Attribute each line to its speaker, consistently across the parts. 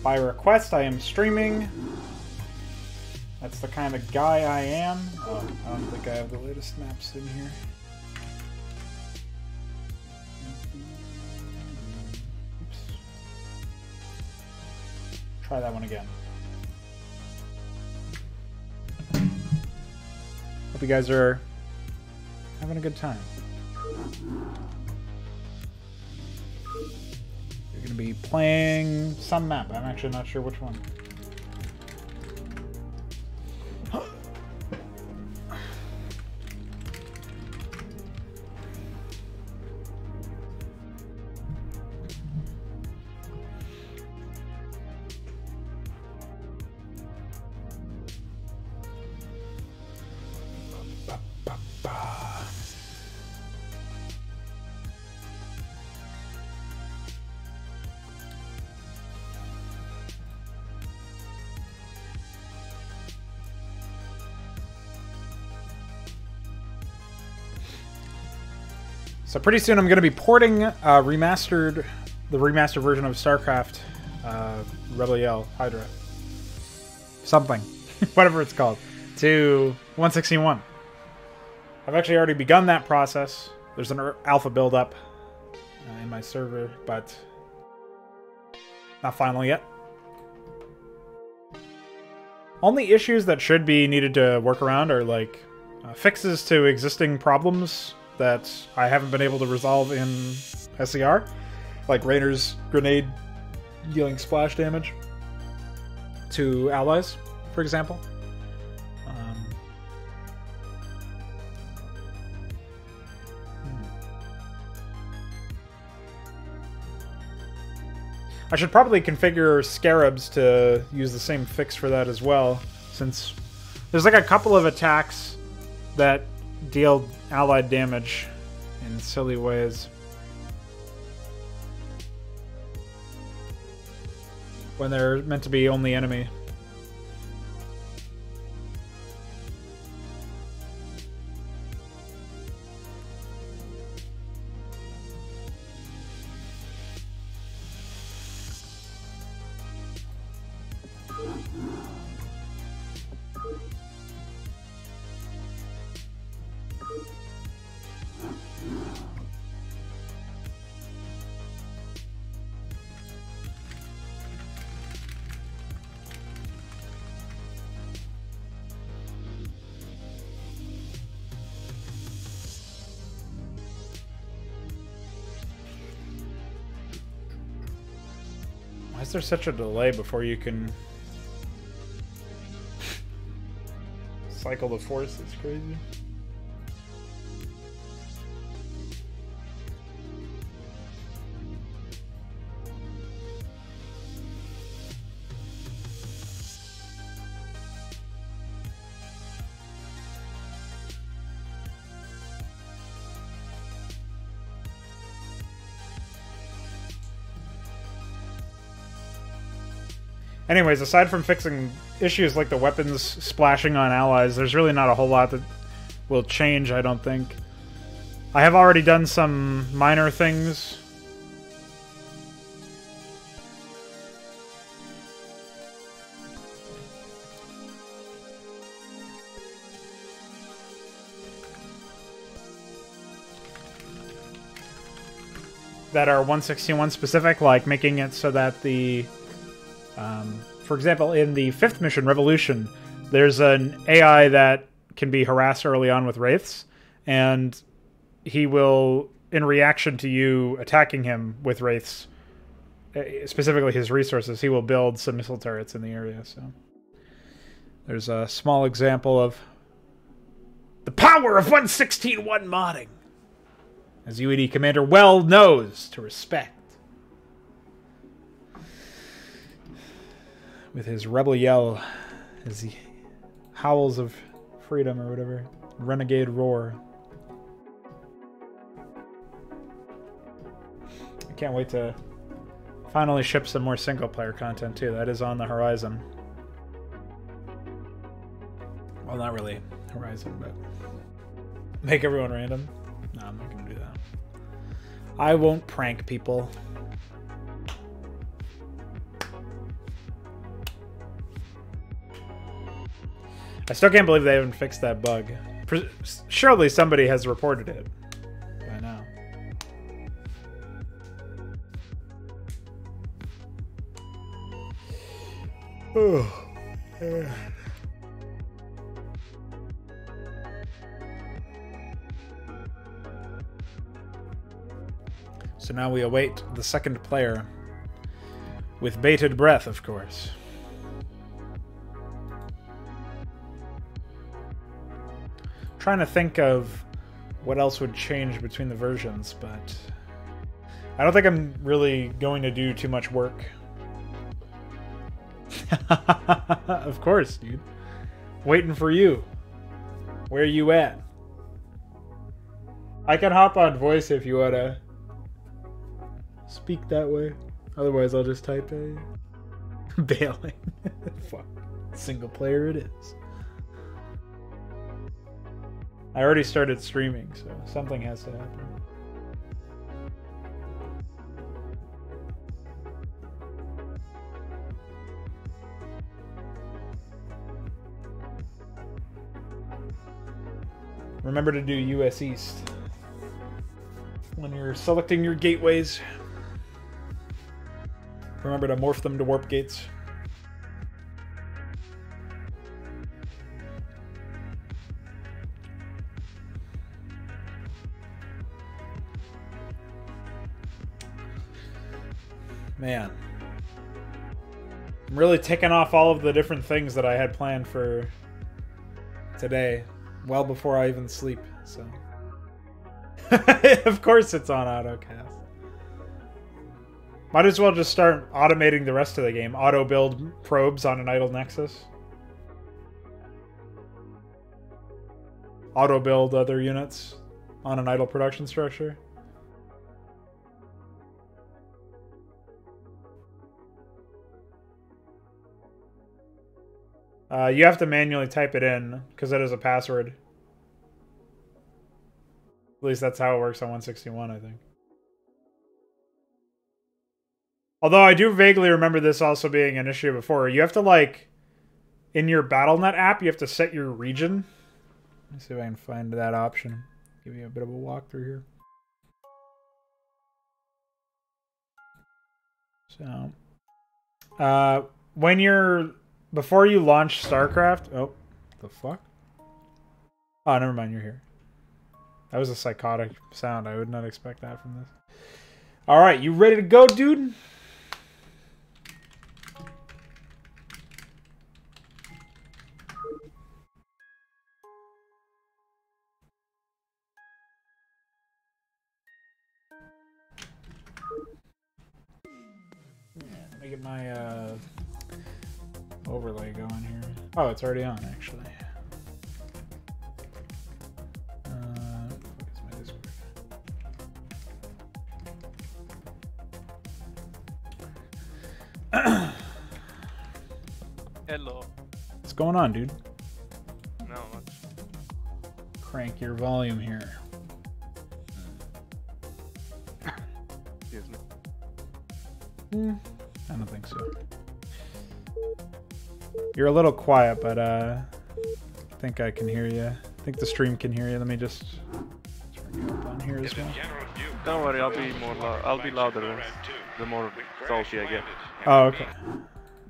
Speaker 1: By request, I am streaming. That's the kind of guy I am. Oh, I don't think I have the latest maps in here. Oops. Try that one again. Hope you guys are having a good time. You're going to be playing some map. I'm actually not sure which one. So pretty soon I'm going to be porting the remastered version of StarCraft, Rebel Yell, Hydra, something, whatever it's called, to 161. I've actually already begun that process. There's an alpha build-up in my server, but not final yet. Only issues that should be needed to work around are like fixes to existing problems that I haven't been able to resolve in SCR, like Rainer's grenade dealing splash damage to allies, for example. I should probably configure Scarabs to use the same fix for that as well, since there's like a couple of attacks that deal allied damage in silly ways when they're meant to be only enemy. Why is there such a delay before you can cycle the force? It's crazy. Anyways, aside from fixing issues like the weapons splashing on allies, there's really not a whole lot that will change, I don't think. I have already done some minor things. That are 161 specific, like making it so that the for example, in the 5th mission, Revolution, there's an AI that can be harassed early on with Wraiths, and he will, in reaction to you attacking him with Wraiths, specifically his resources, he will build some missile turrets in the area. So there's a small example of the power of 116.1 modding, as UED Commander well knows to respect. With his rebel yell, his howls of freedom or whatever, renegade roar. I can't wait to finally ship some more single-player content too. That is on the horizon. Well, not really horizon, but make everyone random. No, I'm not gonna do that. I won't prank people. I still can't believe they haven't fixed that bug. Surely somebody has reported it by now. Oh. So now we await the second player. With bated breath, of course. Trying to think of what else would change between the versions, but I don't think I'm really going to do too much work. Of course, dude. Waiting for you. Where you at? I can hop on voice if you want to speak that way. Otherwise, I'll just type a bailing. Fuck. Single player it is. I already started streaming, so something has to happen. Remember to do US East when you're selecting your gateways. Remember to morph them to warp gates. Man. I'm really ticking off all of the different things that I had planned for today, well before I even sleep, so. Of course it's on AutoCast. Might as well just start automating the rest of the game. Auto-build probes on an idle nexus. Auto-build other units on an idle production structure. You have to manually type it in, because it is a password. At least that's how it works on 161, I think. Although I do vaguely remember this also being an issue before. You have to, like, in your BattleNet app, you have to set your region. Let's see if I can find that option. Give you a bit of a walkthrough here. So, when you're... Before you launch StarCraft... Oh, the fuck? Oh, never mind, you're here. That was a psychotic sound. I would not expect that from this. Alright, you ready to go, dude? Let me get my overlay going here. Oh, it's already on, actually. Where's my Discord?
Speaker 2: Hello.
Speaker 1: What's going on, dude?
Speaker 2: No, much.
Speaker 1: Crank your volume here.
Speaker 2: Excuse me.
Speaker 1: I don't think so. You're a little quiet, but I think I can hear you. I think the stream can hear you. Let me just turn you up on here as well.
Speaker 2: Don't worry, I'll be more I'll be louder the more salty I get.
Speaker 1: Oh, okay.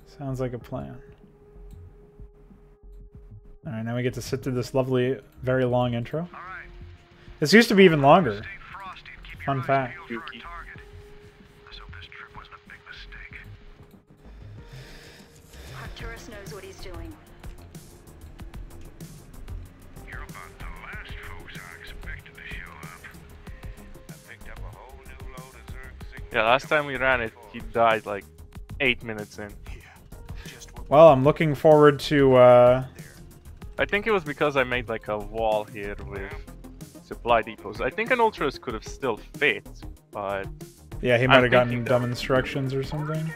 Speaker 1: Sounds like a plan. Alright, now we get to sit through this lovely, very long intro. This used to be even longer. Fun fact.
Speaker 3: Arcturus knows what he's doing.
Speaker 4: You're about the last folks I expected to show up. I picked up a whole new load of Zerg signals.
Speaker 2: Yeah, last time we ran it, he died like 8 minutes in.
Speaker 1: Well, I'm looking forward to,
Speaker 2: I think it was because I made like a wall here with supply depots. I think an Ultras could have still fit, but...
Speaker 1: yeah, he might have gotten dumb instructions or something.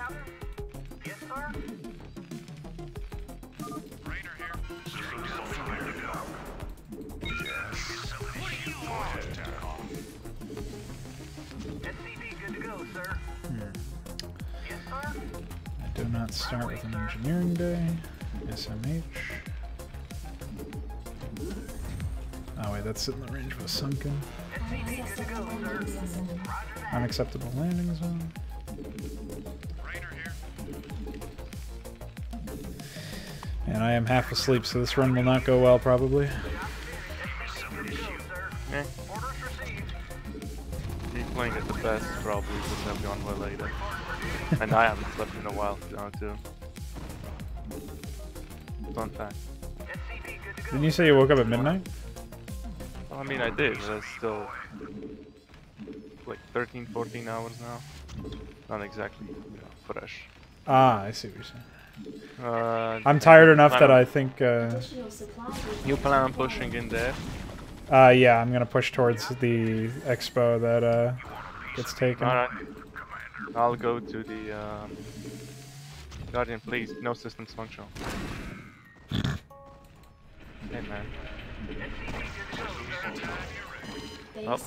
Speaker 1: I do not start with an engineering day. SMH. Alright, that's in the range of a sunken. Unacceptable landing zone. And I am half asleep, so this run will not go well, probably.
Speaker 2: Eh. He's playing at the best, probably wouldn't have gone well later. And I haven't slept in a while now, too. Fun fact.
Speaker 1: Didn't you say you woke up at midnight?
Speaker 2: Well, I mean, I did, but it's still like 13, 14 hours now. Not exactly, fresh.
Speaker 1: Ah, I see what you're saying. I'm
Speaker 2: I'm
Speaker 1: tired enough that I think...
Speaker 2: You plan on pushing in there?
Speaker 1: yeah, I'm gonna push towards the expo that gets taken.
Speaker 2: Alright. I'll go to the Guardian, please. No systems functional. Hey, man. Oh.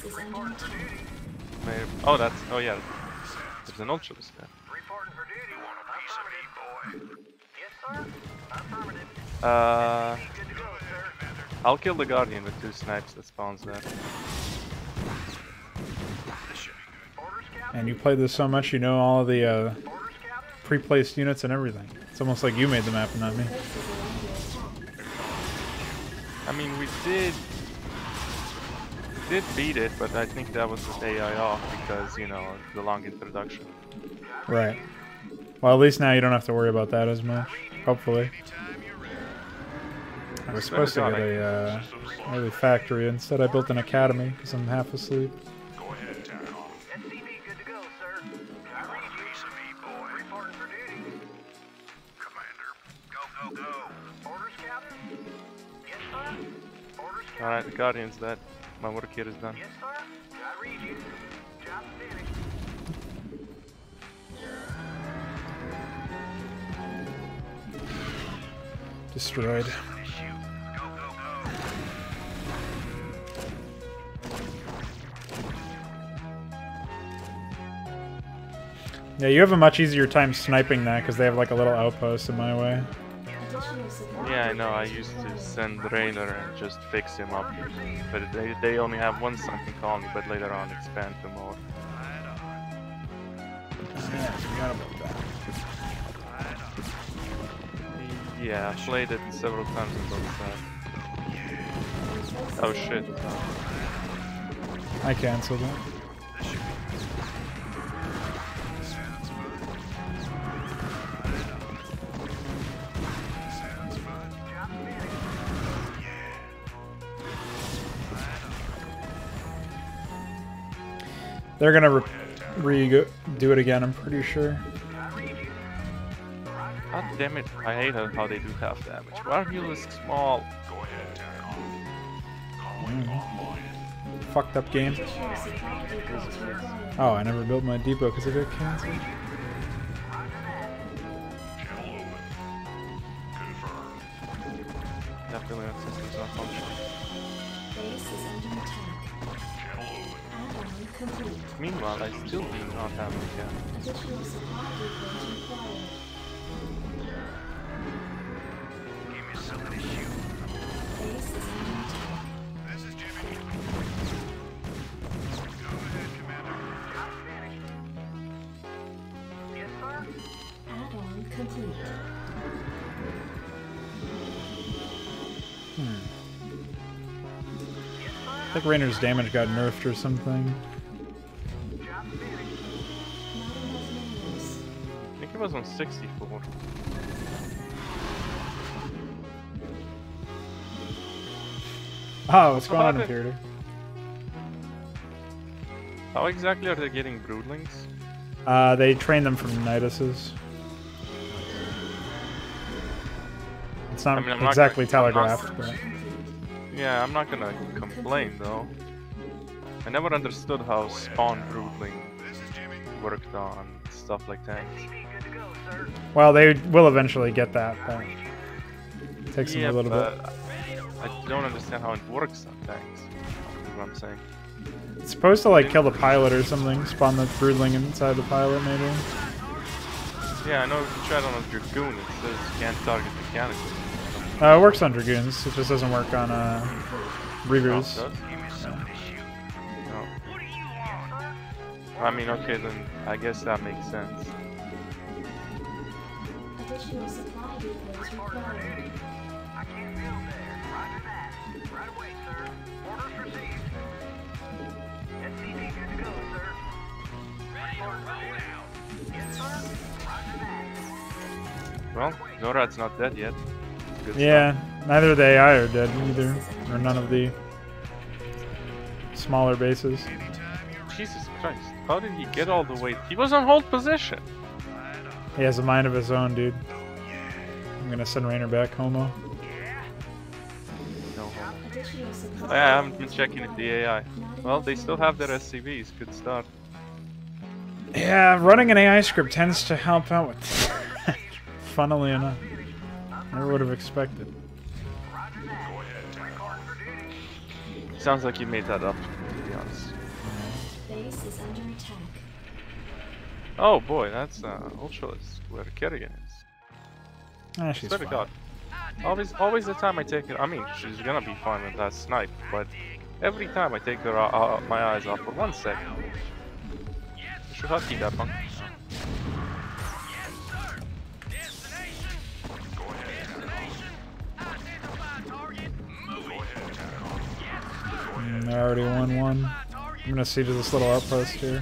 Speaker 2: Maybe. Oh, that's... Oh, yeah. There's an Ultralus there. I'll kill the Guardian with 2 snipes that spawns there.
Speaker 1: And you played this so much, you know all of the pre-placed units and everything. It's almost like you made the map and not me.
Speaker 2: I mean, we did beat it, but I think that was with AI off because, you know, the long introduction.
Speaker 1: Right. Well, at least now you don't have to worry about that as much. Hopefully. I was supposed to get a early factory. Instead, I built an academy because I'm half asleep.
Speaker 4: Go ahead, Town Hall. SCV good to go, sir. I read you. Piece of meat, boy. Reporting for duty. Commander, go, go, go. Orders, Captain? Yes, sir. Orders, Captain?
Speaker 2: Alright, the Guardian's dead. My work here is done.
Speaker 4: Yes, sir. I read you. Job finished.
Speaker 1: Destroyed. Yeah, you have a much easier time sniping that because they have like a little outpost in my way.
Speaker 2: Yeah, I know. I used to send Rainer and just fix him up. But they only have one sunken colony, but later on expand to more.
Speaker 1: Yeah, I forgot about that.
Speaker 2: Yeah, I played it several times on both sides. Oh shit.
Speaker 1: I canceled it. They're gonna do it again, I'm pretty sure.
Speaker 2: God damn it, I hate how they do half damage. Why are you this small?
Speaker 1: Fucked up game. Oh, I never built my depot because it got cancelled.
Speaker 2: Definitely that system's not functional. Meanwhile, I still do not have a cannon.
Speaker 4: This is Jimmy. Go ahead, Commander. Yes, sir.
Speaker 3: Add-on complete.
Speaker 1: I think Rainer's damage got nerfed or something.
Speaker 2: I think it was on 64.
Speaker 1: Oh, what's going on, Imperator?
Speaker 2: How exactly are they getting broodlings?
Speaker 1: They train them from Niduses. It's not
Speaker 2: I mean, I'm
Speaker 1: exactly
Speaker 2: not
Speaker 1: telegraphed, but...
Speaker 2: Yeah, I'm not gonna complain though. I never understood how spawn broodling worked on stuff like tanks.
Speaker 1: Well, they will eventually get that, but it takes them a little bit.
Speaker 2: I don't understand how it works on tanks, is what I'm saying.
Speaker 1: It's supposed to like kill the pilot or something, spawn the broodling inside the pilot maybe.
Speaker 2: Yeah, I know if you try it on a Dragoon, it says you can't target mechanically.
Speaker 1: It works on Dragoons, it just doesn't work on Reavers.
Speaker 2: Oh, it does? No. I mean, okay, then I guess that makes sense.
Speaker 3: Additional supply depots required.
Speaker 4: I can't build there. Roger that. Right away, sir. Orders received. SCV good to go, sir. Ready to roll out. Yes, sir. Roger that.
Speaker 2: Well, Zorad's not dead yet. Good
Speaker 1: Yeah, neither the AI are dead either, or none of the smaller bases.
Speaker 2: stuff. Jesus Christ. How did he get all the way? He was on hold position.
Speaker 1: He has a mind of his own, dude. I'm gonna send Rainer back, homo.
Speaker 2: No.
Speaker 3: Additional supply
Speaker 2: I haven't been checking if the AI. Well, they still have their SCVs. Good start.
Speaker 1: Yeah, running an AI script tends to help out with that. Funnily enough. Never would have expected.
Speaker 2: Sounds like you made that up, to be honest.
Speaker 3: base is under attack.
Speaker 2: Oh boy, that's Ultralist, where Kerrigan is.
Speaker 1: Ah, she's
Speaker 2: Swear to
Speaker 1: fine.
Speaker 2: God. Always the time I take her, I mean, she's gonna be fine with that snipe, but every time I take her my eyes off for 1 second. Shuhaki that punk.
Speaker 1: I already won one. I'm gonna siege this little outpost here.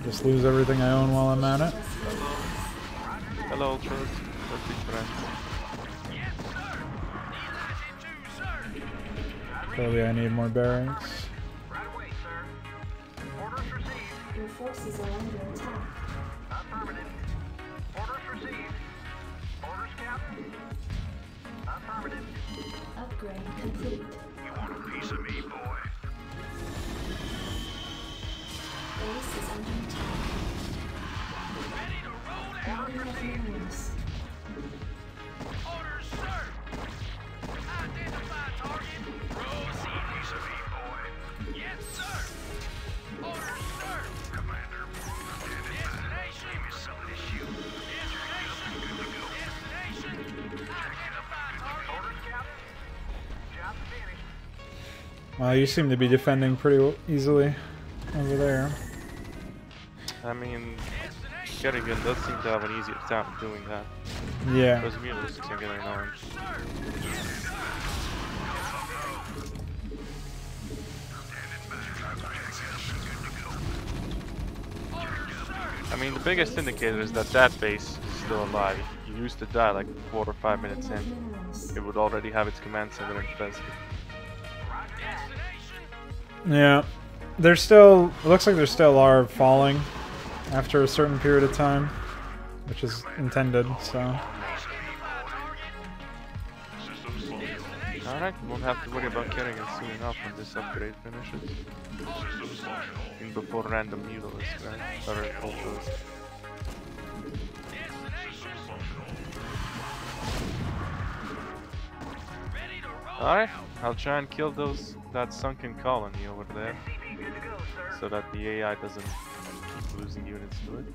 Speaker 1: Just lose everything I own while I'm at it.
Speaker 2: Hello, Ultras. Let's be friends.
Speaker 1: Clearly I need more barracks.
Speaker 4: Right away, sir. Orders received.
Speaker 3: Your forces are under attack.
Speaker 4: Affirmative. Orders received. Orders, Captain. Affirmative.
Speaker 3: Upgrade complete.
Speaker 4: You want a piece of me, boy?
Speaker 3: Base is under attack. Not enough minerals.
Speaker 4: Piece of me, boy. Commander. Destination. Give me some of this shoot. Orders, Captain. Job finished.
Speaker 1: Well, you seem to be defending pretty easily over there.
Speaker 2: I mean, Kerrigan does seem to have an easier time doing that.
Speaker 1: Yeah.
Speaker 2: Those mutants are getting annoying. I mean, the biggest indicator is that that base is still alive. If you used to die like 4 or 5 minutes
Speaker 3: Enough
Speaker 2: in,
Speaker 3: minerals.
Speaker 2: it would already have its command center infested.
Speaker 1: Yeah. There's still, it looks like there still are falling after a certain period of time, which is intended, so.
Speaker 2: Alright, won't have to worry about Kerrigan soon enough when this upgrade finishes. Even before random mutalists, right? Or ultras. Alright, I'll try and kill that sunken colony over there, so that the AI doesn't keep losing units to it.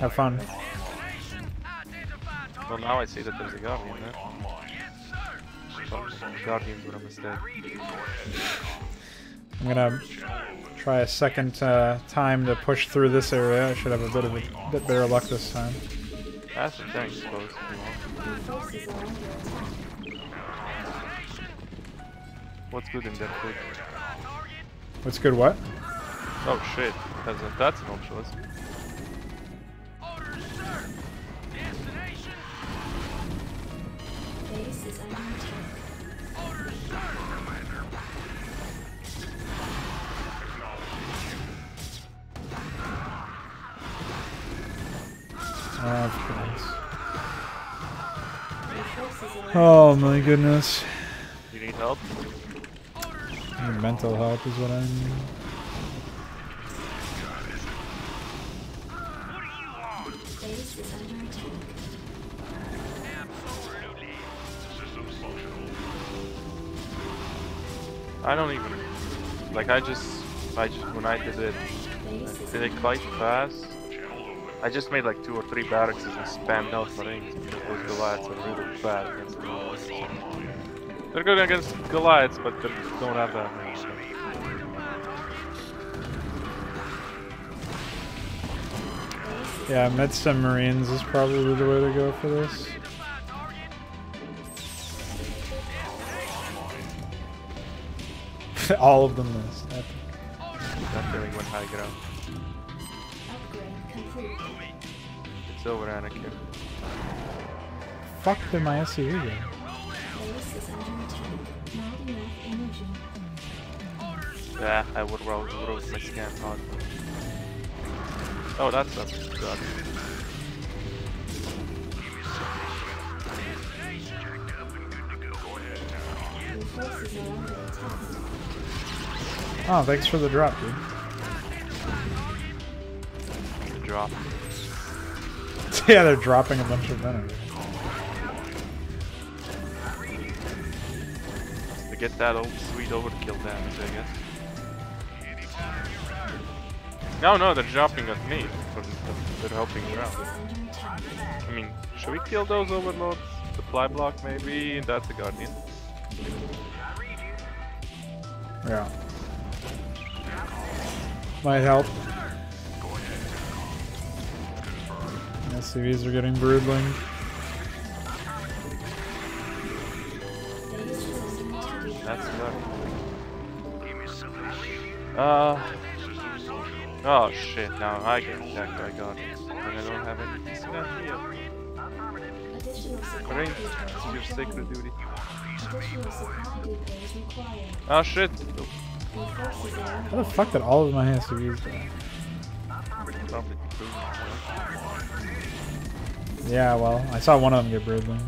Speaker 1: Have fun.
Speaker 2: Well, now I see that there's a Guardian there. Oh, Guardians were a mistake.
Speaker 1: I'm gonna try a second time to push through this area. I should have a bit better luck this time.
Speaker 2: That's the tank, suppose, if you want.
Speaker 3: Your forces are under attack.
Speaker 2: What's good in that food?
Speaker 1: What's good, what?
Speaker 2: Oh shit, that's an ultralist.
Speaker 3: Base is under attack.
Speaker 1: Of course.
Speaker 3: Your forces are
Speaker 1: Oh my goodness.
Speaker 2: You need help?
Speaker 1: Mental help is what I need.
Speaker 3: base is under attack.
Speaker 2: I don't even like. I just when I did it quite fast. I just made like 2 or 3 barracks and spammed out Marines because those Goliaths are really bad against the Marines. They're good against Goliaths, but they don't have that many.
Speaker 1: Yeah, Mid-Sim Marines is probably the way to go for this. All of them missed. Epic.
Speaker 2: That feeling went Hydra.
Speaker 3: Upgrade complete.
Speaker 2: It's over, Anakin.
Speaker 1: Fuck did my SUV go?
Speaker 3: Base is under attack. Not enough energy.
Speaker 2: Yeah, I would wrote my scan pod. Oh, that's up. God.
Speaker 3: Your forces are under attack.
Speaker 1: Oh, thanks for the drop, dude.
Speaker 2: Drop.
Speaker 1: Yeah, they're dropping a bunch of venom.
Speaker 2: To get that old sweet overkill damage, I guess. No, they're dropping at me. They're helping
Speaker 3: Base
Speaker 2: around.
Speaker 3: is under attack.
Speaker 2: I mean, should we kill those overlords? Supply block, maybe? That's a guardian.
Speaker 1: Yeah. Might help. SCVs are getting broodling.
Speaker 3: Base is under attack.
Speaker 2: That's good. Oh shit, now I get attacked by guardians. And I don't have any decent idea.
Speaker 3: Additional supply
Speaker 2: Marines,
Speaker 3: depots
Speaker 2: it's your sacred duty.
Speaker 3: Additional supply depots required.
Speaker 2: Oh shit!
Speaker 3: Your forces are
Speaker 1: How
Speaker 3: under
Speaker 1: the fuck did all of my SCVs die?
Speaker 2: Probably
Speaker 1: Yeah, well, I saw one of them get broodling.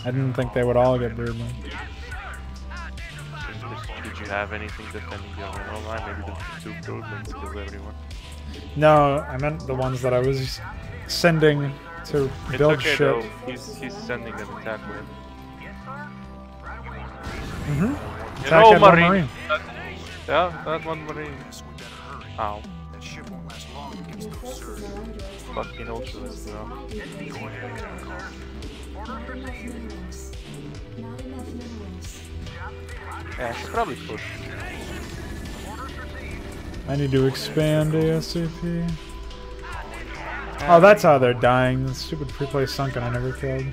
Speaker 1: I didn't think they would all get broodling.
Speaker 2: Did you have anything defending the overall line? Maybe the 2 broodlings killed everyone.
Speaker 1: No, I meant the ones that I was sending to
Speaker 2: It's
Speaker 1: build
Speaker 2: okay
Speaker 1: shit.
Speaker 2: though, he's sending an attack wave.
Speaker 1: Mm-hmm.
Speaker 2: You
Speaker 1: Attack
Speaker 2: know,
Speaker 1: at one
Speaker 2: Marine.
Speaker 1: Marine.
Speaker 2: Yeah, that one Marine. Ow.
Speaker 4: That ship won't last long against
Speaker 3: Your
Speaker 4: those
Speaker 3: forces
Speaker 4: Zerg.
Speaker 3: are under attack.
Speaker 2: Fucking
Speaker 3: Additional
Speaker 2: ultras,
Speaker 3: supply depots required. Not enough minerals. Not enough minerals.
Speaker 2: Yeah, I should probably push.
Speaker 1: I need to expand ASAP. Oh, that's how they're dying. The stupid pre-play sunken I never killed.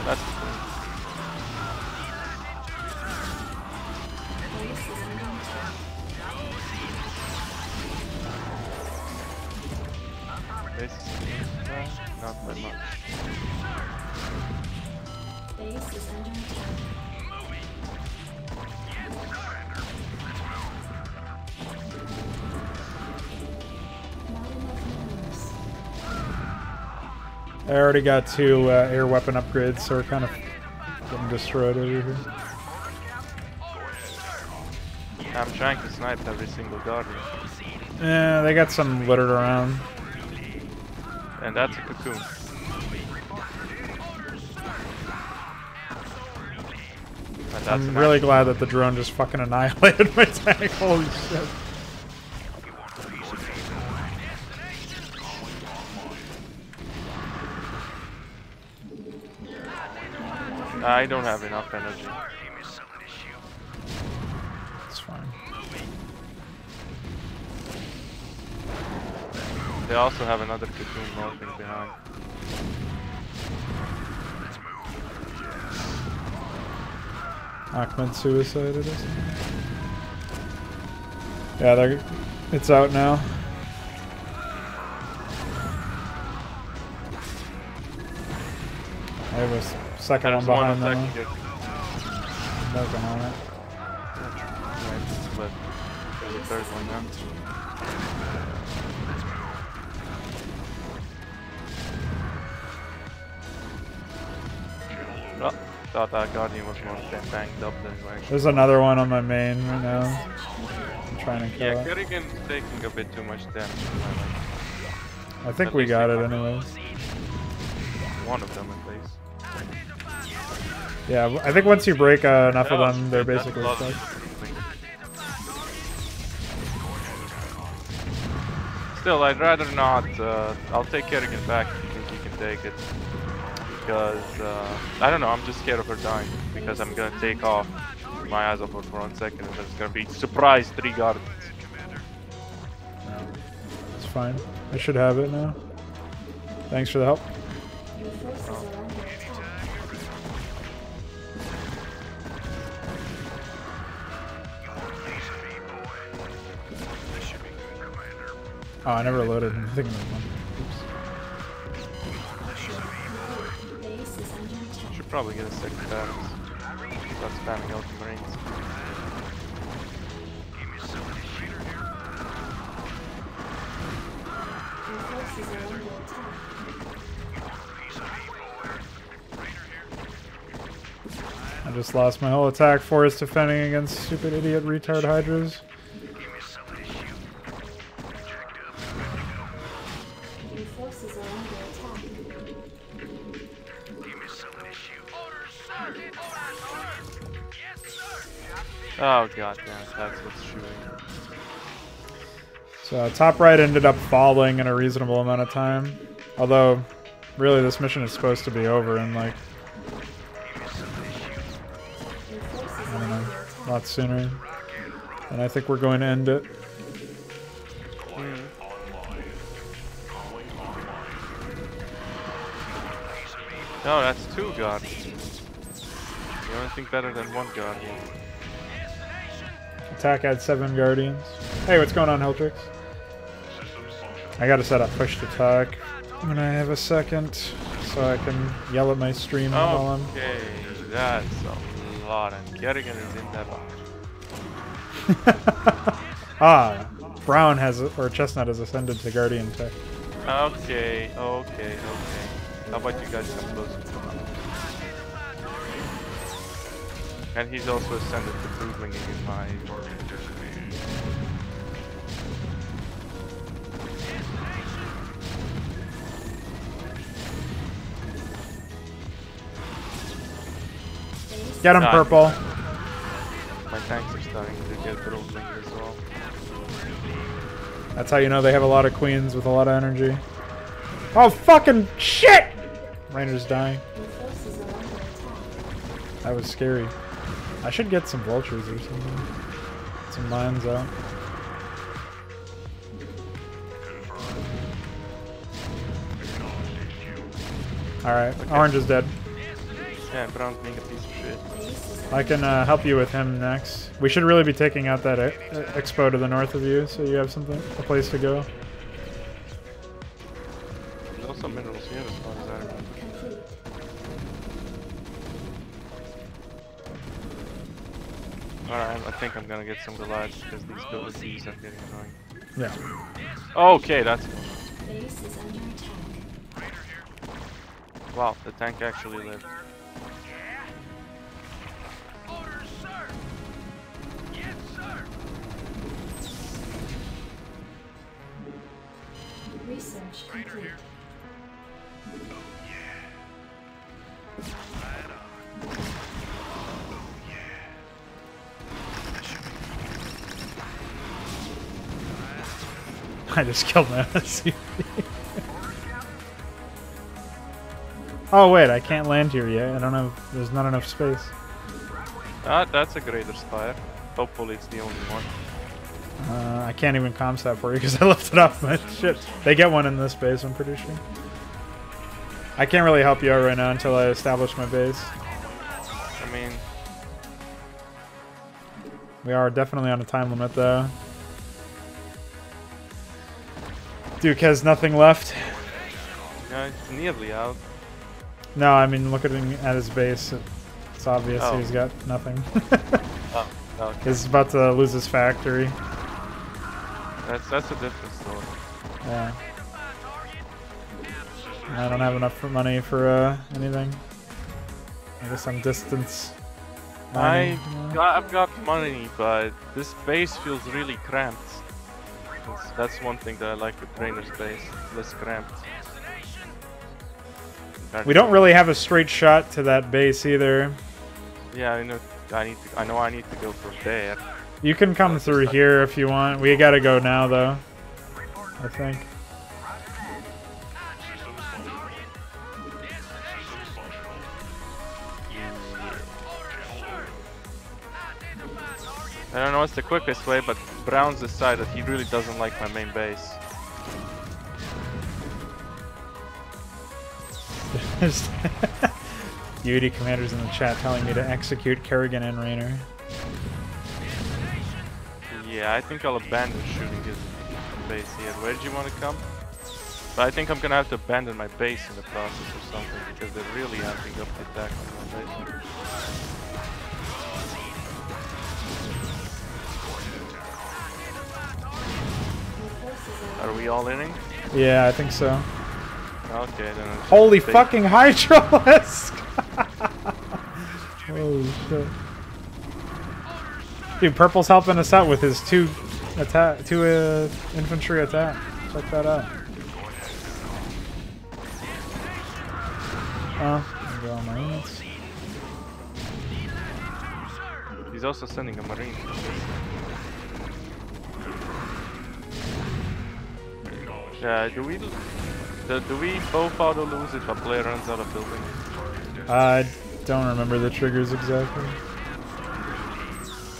Speaker 2: That's
Speaker 3: Base is under attack.
Speaker 2: not by much.
Speaker 3: Base is under attack. Not enough minerals.
Speaker 1: I already got 2 air weapon upgrades, so we're kind of getting destroyed over here.
Speaker 2: I'm trying to snipe every single guardian.
Speaker 1: Yeah, they got some littered around.
Speaker 2: And that's a cocoon. And that's
Speaker 1: I'm
Speaker 2: an
Speaker 1: really
Speaker 2: action.
Speaker 1: glad that the drone just fucking annihilated my tank. Holy shit.
Speaker 2: I don't have enough energy.
Speaker 1: It's fine.
Speaker 2: They also have another cocoon morphing behind.
Speaker 1: Ahmed suicided us. Yeah, it's out now. I was second one
Speaker 2: There's one
Speaker 1: behind them.
Speaker 2: attacking it.
Speaker 1: Working on it.
Speaker 2: Right, but there's a third one now. Oh, thought that Guardian was more banged up than you actually.
Speaker 1: There's another one on my main right now. I'm trying to kill
Speaker 2: Yeah,
Speaker 1: it.
Speaker 2: Kerrigan's taking a bit too much damage for my life.
Speaker 1: I think
Speaker 2: At
Speaker 1: we
Speaker 2: least
Speaker 1: got
Speaker 2: we
Speaker 1: it
Speaker 2: got
Speaker 1: anyways.
Speaker 2: one of them at least.
Speaker 1: Yeah, I think once you break enough of
Speaker 2: Oh,
Speaker 1: them, they're
Speaker 2: shit, that's
Speaker 1: basically
Speaker 2: a lot
Speaker 1: stuck.
Speaker 2: of- Still, I'd rather not. I'll take Kerrigan back if you think you can take it. Because, I don't know, I'm just scared of her dying. Because I'm gonna take off my eyes off her for 1 second and there's gonna be surprise 3 guards.
Speaker 1: It's fine. I should have it now. Thanks for the help.
Speaker 3: Your forces are under attack.
Speaker 1: Oh, I never loaded him. I think I'm one.
Speaker 3: Base is under attack.
Speaker 2: Should probably get a second battle. Start spamming out the Marines.
Speaker 3: Your forces are under attack.
Speaker 1: I just lost my whole attack force defending against stupid idiot retard Hydras.
Speaker 3: Your forces are under attack.
Speaker 2: Oh god damn it, that's what's shooting.
Speaker 1: So top right ended up falling in a reasonable amount of time. Although, really this mission is supposed to be over in like,
Speaker 3: Your forces
Speaker 1: I
Speaker 3: are
Speaker 1: don't know,
Speaker 3: under
Speaker 1: a
Speaker 3: attack.
Speaker 1: lot sooner. And I think we're going to end it.
Speaker 2: No, that's 2 guards. The only thing better than 1 guardian.
Speaker 1: Attack had 7 guardians. Hey, what's going on, Heltrix? I gotta set up push to talk when I have a second, so I can yell at my stream while I'm...
Speaker 2: Okay, that's a lot, and Kerrigan is in that box.
Speaker 1: Ah, Brown has, or Chestnut has ascended to Guardian tech.
Speaker 2: Okay. How about you guys come closer to him? And he's also ascended to Broodlinging in my...
Speaker 1: Get him,
Speaker 2: Nice.
Speaker 1: purple.
Speaker 2: My tanks are starting to get Broodlinged as well.
Speaker 1: That's how you know they have a lot of queens with a lot of energy. Oh, fucking shit! Rainer's dying.
Speaker 3: Your forces are under attack.
Speaker 1: That was scary. I should get some vultures or something. Some mines out. Alright,
Speaker 2: Okay.
Speaker 1: Orange is dead.
Speaker 2: Yeah, Brown's being a piece of shit.
Speaker 3: Base is
Speaker 1: I can help you with him next. We should really be taking out that expo to the north of you, so you have something, a place to go.
Speaker 2: There's also minerals here as far as I remember.
Speaker 3: complete.
Speaker 2: Alright, I think I'm gonna get some Goliaths because these abilities are getting annoying.
Speaker 1: Yeah.
Speaker 2: Okay, that's...
Speaker 3: Base is under attack.
Speaker 2: Wow, the tank actually lived.
Speaker 3: Research complete.
Speaker 1: I just killed my SCV. Oh wait, I can't land here yet. I don't know. There's not enough space.
Speaker 2: That's a greater spire. Hopefully it's the only one.
Speaker 1: I can't even comstat for you because I left it off my shit. They get one in this base, I'm pretty sure. I can't really help you out right now until I establish my base.
Speaker 2: I mean,
Speaker 1: We are definitely on a time limit though. Duke has nothing left.
Speaker 2: yeah, it's nearly out.
Speaker 1: No, I mean looking at his base, it's obvious
Speaker 2: Oh.
Speaker 1: he's got nothing.
Speaker 2: Oh, okay.
Speaker 1: He's about to lose his factory.
Speaker 2: That's a different story.
Speaker 1: Yeah. And I don't have enough money for anything. I guess I'm distance. mining,
Speaker 2: I've got money, but this base feels really cramped. That's one thing that I like with Rainer's base. Less cramped.
Speaker 1: We don't really have a straight shot to that base either.
Speaker 2: Yeah, I know. I need to go from there.
Speaker 1: You can come through here if you want. We gotta go now, though. I think.
Speaker 2: I don't know what's the quickest way, but Brown's decided he really doesn't like my main base.
Speaker 1: UD commanders in the chat telling me to execute Kerrigan and Raynor.
Speaker 2: Yeah, I think I'll abandon shooting his base here. Where did you want to come? But I think I'm gonna have to abandon my base in the process or something because they're really amping up the attack on my base. Are we all inning?
Speaker 1: Yeah, I think so.
Speaker 2: Okay, then.
Speaker 1: Holy fucking Hydra-esque! Holy shit. Dude, Purple's helping us out with his two infantry attack. Check that out. Oh, go on Marines.
Speaker 2: He's also sending a Marine. Yeah, do we both auto lose if a player runs out of building?
Speaker 1: I don't remember the triggers exactly.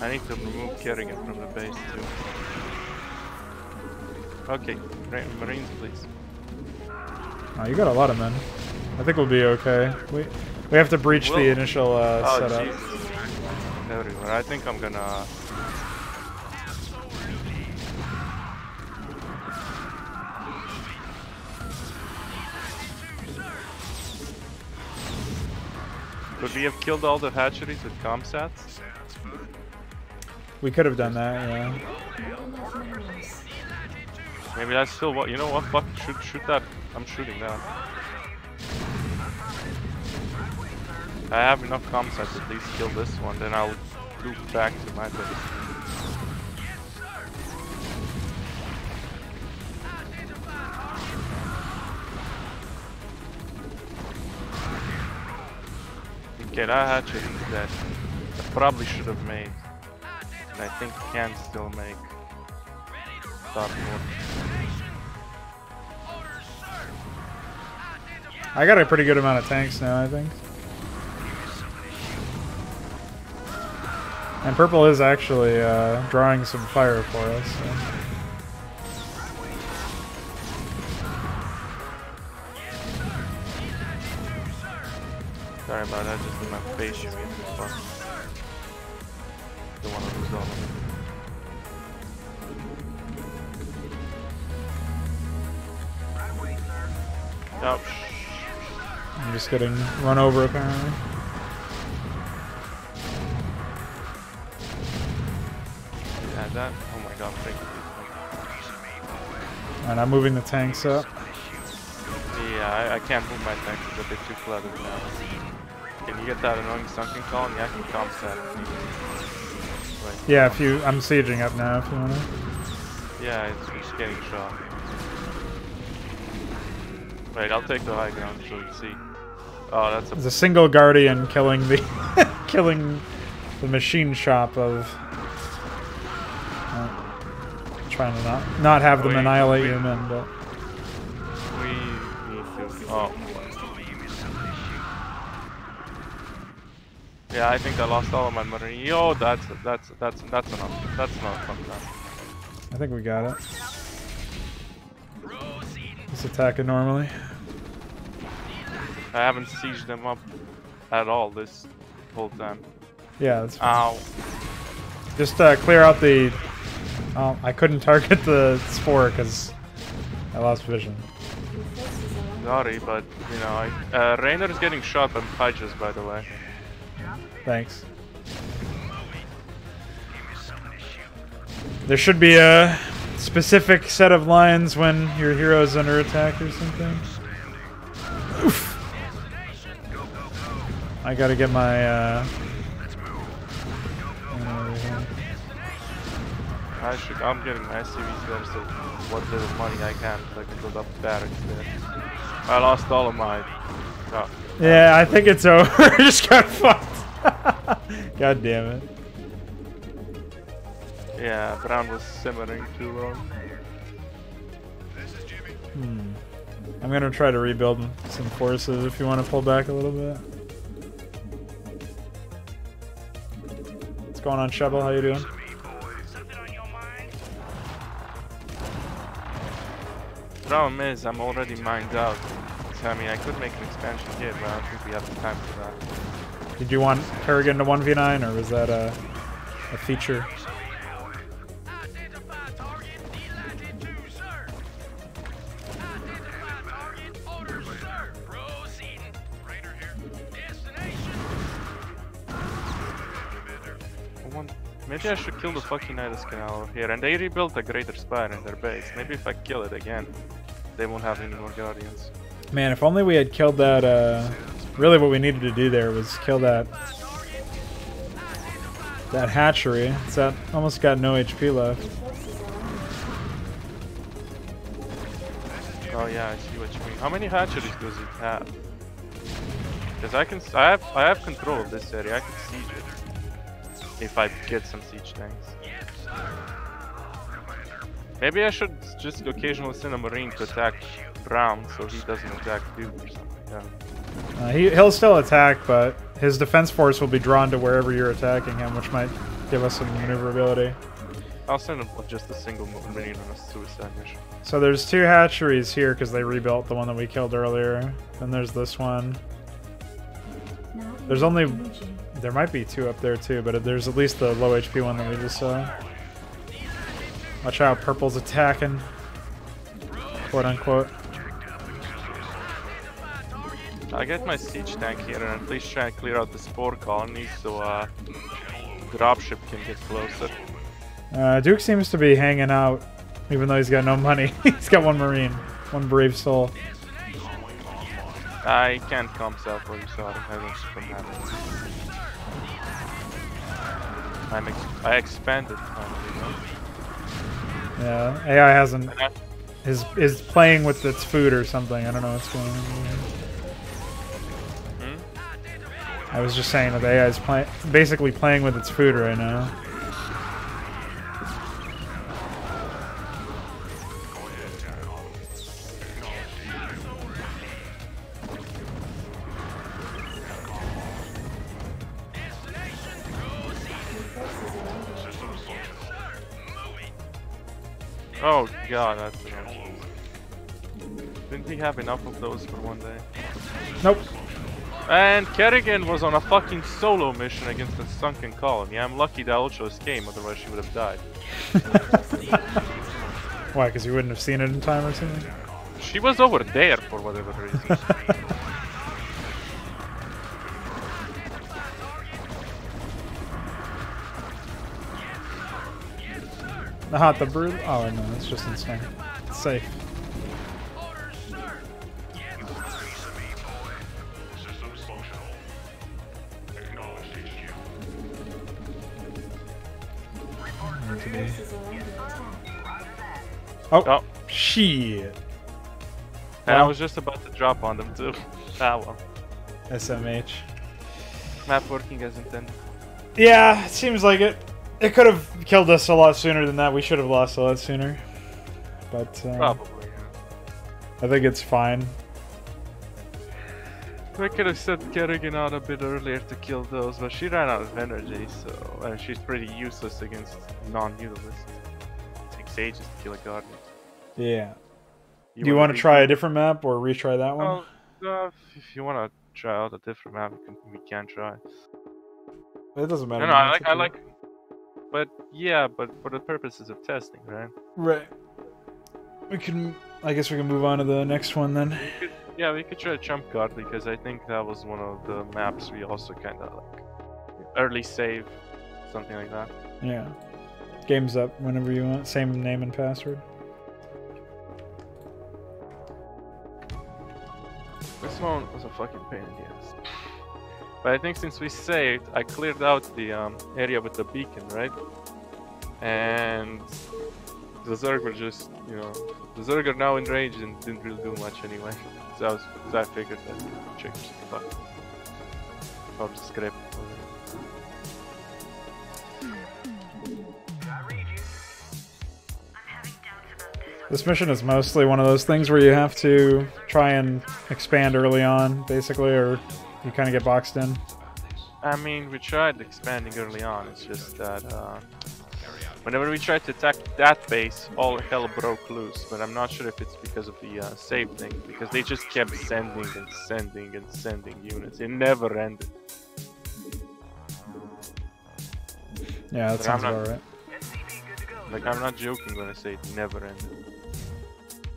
Speaker 2: I need to remove Kerrigan from the base too. Okay, Marines please.
Speaker 1: Oh, you got a lot of men. I think we'll be okay. We have to breach the initial setup.
Speaker 2: Jesus. Everywhere. I think I'm gonna. Could we have killed all the hatcheries with comsats?
Speaker 1: We could have done that, yeah.
Speaker 2: Maybe that's still what. You know what? Fuck. Shoot that. I'm shooting that. I have enough comsats to at least kill this one. Then I'll loop back to my base. Okay, that hatchet is dead. I probably should have made. And I think can still make.
Speaker 1: I got a pretty good amount of tanks now, I think. And Purple is actually drawing some fire for us. So.
Speaker 2: Sorry about that, just in my face you mean. Fuck. Don't want to lose all of it. Nope.
Speaker 1: I'm just getting run over apparently.
Speaker 2: Yeah, that. Oh my god, thank you.
Speaker 1: And I'm moving the tanks up.
Speaker 2: Yeah, I can't move my tanks, it's a bit too cluttered now. Can you get that annoying sunken column? Yeah, I can comsat. Right.
Speaker 1: Yeah, if you. I'm sieging up now if you wanna.
Speaker 2: Yeah, it's just getting shot. Wait, I'll take the high ground so you can see. Oh, that's
Speaker 1: There's a single Guardian killing the killing the machine shop of trying to not have them annihilate your men, but
Speaker 2: we need to. Oh. Yeah, I think I lost all of my money. Yo, that's enough. That's not fun.
Speaker 1: I think we got it. Just attacking normally.
Speaker 2: I haven't sieged them up at all this whole time.
Speaker 1: Yeah, that's fine.
Speaker 2: Ow.
Speaker 1: Just clear out the... I couldn't target the spore because I lost vision.
Speaker 2: Sorry, but, you know, Raynor is getting shot by Hydras, by the way.
Speaker 1: Thanks. There should be a specific set of lines when your hero is under attack or something. Oof. I gotta get my
Speaker 2: I'm getting my SCVs there, so what little money I can, so I can build up barracks there. I lost all of my. Oh,
Speaker 1: Yeah, I think it's over. Just got fucked. God damn it.
Speaker 2: yeah, Brown was simmering too long.
Speaker 1: I'm gonna try to rebuild some forces if you want to pull back a little bit. What's going on, Shovel? How you doing?
Speaker 2: Problem is, I'm already mined out. So, I mean, I could make an expansion here, but I don't think we have the time for that.
Speaker 1: Did you want Kerrigan to 1v9, or was that a feature?
Speaker 2: Maybe I should kill the fucking Nidus Canal over here. And they rebuilt a greater spire in their base. Maybe if I kill it again, they won't have any more Guardians.
Speaker 1: Man, if only we had killed that, really what we needed to do there was kill that hatchery. It's that almost got no HP left.
Speaker 2: Oh yeah, I see what you mean. How many hatcheries does it have? Because I have control of this area. I can siege it if I get some siege tanks. Maybe I should just occasionally send a marine to attack Brown so he doesn't attack Duke or something like that.
Speaker 1: He'll still attack, but his defense force will be drawn to wherever you're attacking him, which might give us some maneuverability.
Speaker 2: I'll send him just a single marine on a suicide mission.
Speaker 1: So there's 2 hatcheries here because they rebuilt the one that we killed earlier. Then there's this one. There's only... There might be 2 up there too, but there's at least the low HP one that we just saw. Watch out, purple's attacking. Quote unquote.
Speaker 2: I'll get my siege tank here and at least try and clear out the spore colonies so dropship can get closer.
Speaker 1: Duke seems to be hanging out, even though he's got no money. He's got 1 marine, 1 brave soul.
Speaker 2: I can't come south where you saw him. From I expanded finally, no?
Speaker 1: Yeah, AI hasn't... is playing with its food or something. I don't know what's going on. I was just saying that the AI is basically playing with its food right now.
Speaker 2: Oh god, that's annoying. Didn't we have enough of those for one day?
Speaker 1: Nope.
Speaker 2: And Kerrigan was on a fucking solo mission against a sunken colony. I'm lucky that Ultros came, otherwise she would have died.
Speaker 1: Why, because you wouldn't have seen it in time or something?
Speaker 2: She was over there for whatever reason.
Speaker 1: Not the brood. Oh no, it's just insane. It's safe. Oh, shit.
Speaker 2: And I was just about to drop on them too. Ah well.
Speaker 1: SMH.
Speaker 2: Map working as intended.
Speaker 1: Yeah, it seems like it. It could have killed us a lot sooner than that. We should have lost a lot sooner. But
Speaker 2: probably, yeah.
Speaker 1: I think it's fine.
Speaker 2: I could have sent Kerrigan out a bit earlier to kill those, but she ran out of energy, so and she's pretty useless against non-mutalists. It takes ages to kill a guardian.
Speaker 1: Yeah. Do you want to try a different map or retry that one?
Speaker 2: If you want to try out a different map, we can try.
Speaker 1: It doesn't matter.
Speaker 2: No, I like. But yeah, but for the purposes of testing, right?
Speaker 1: Right. I guess we can move on to the next one then.
Speaker 2: We could try Trump Guard because I think that was one of the maps we also kind of like early save, something like that.
Speaker 1: Yeah. Game's up whenever you want. Same name and password.
Speaker 2: This one was a fucking pain in the ass. But I think since we saved, I cleared out the area with the beacon, right? And the Zerg just, you know, the Zerg are now enraged and didn't really do much anyway. So I figured that check fuck. Of the script.
Speaker 1: This mission is mostly one of those things where you have to try and expand early on, basically, or you kind of get boxed in.
Speaker 2: I mean, we tried expanding early on. It's just that whenever we tried to attack that base, all hell broke loose. But I'm not sure if it's because of the save thing, because they just kept sending and sending and sending units. It never ended.
Speaker 1: Yeah, that sounds about right.
Speaker 2: Like, I'm not joking when I say it never ended.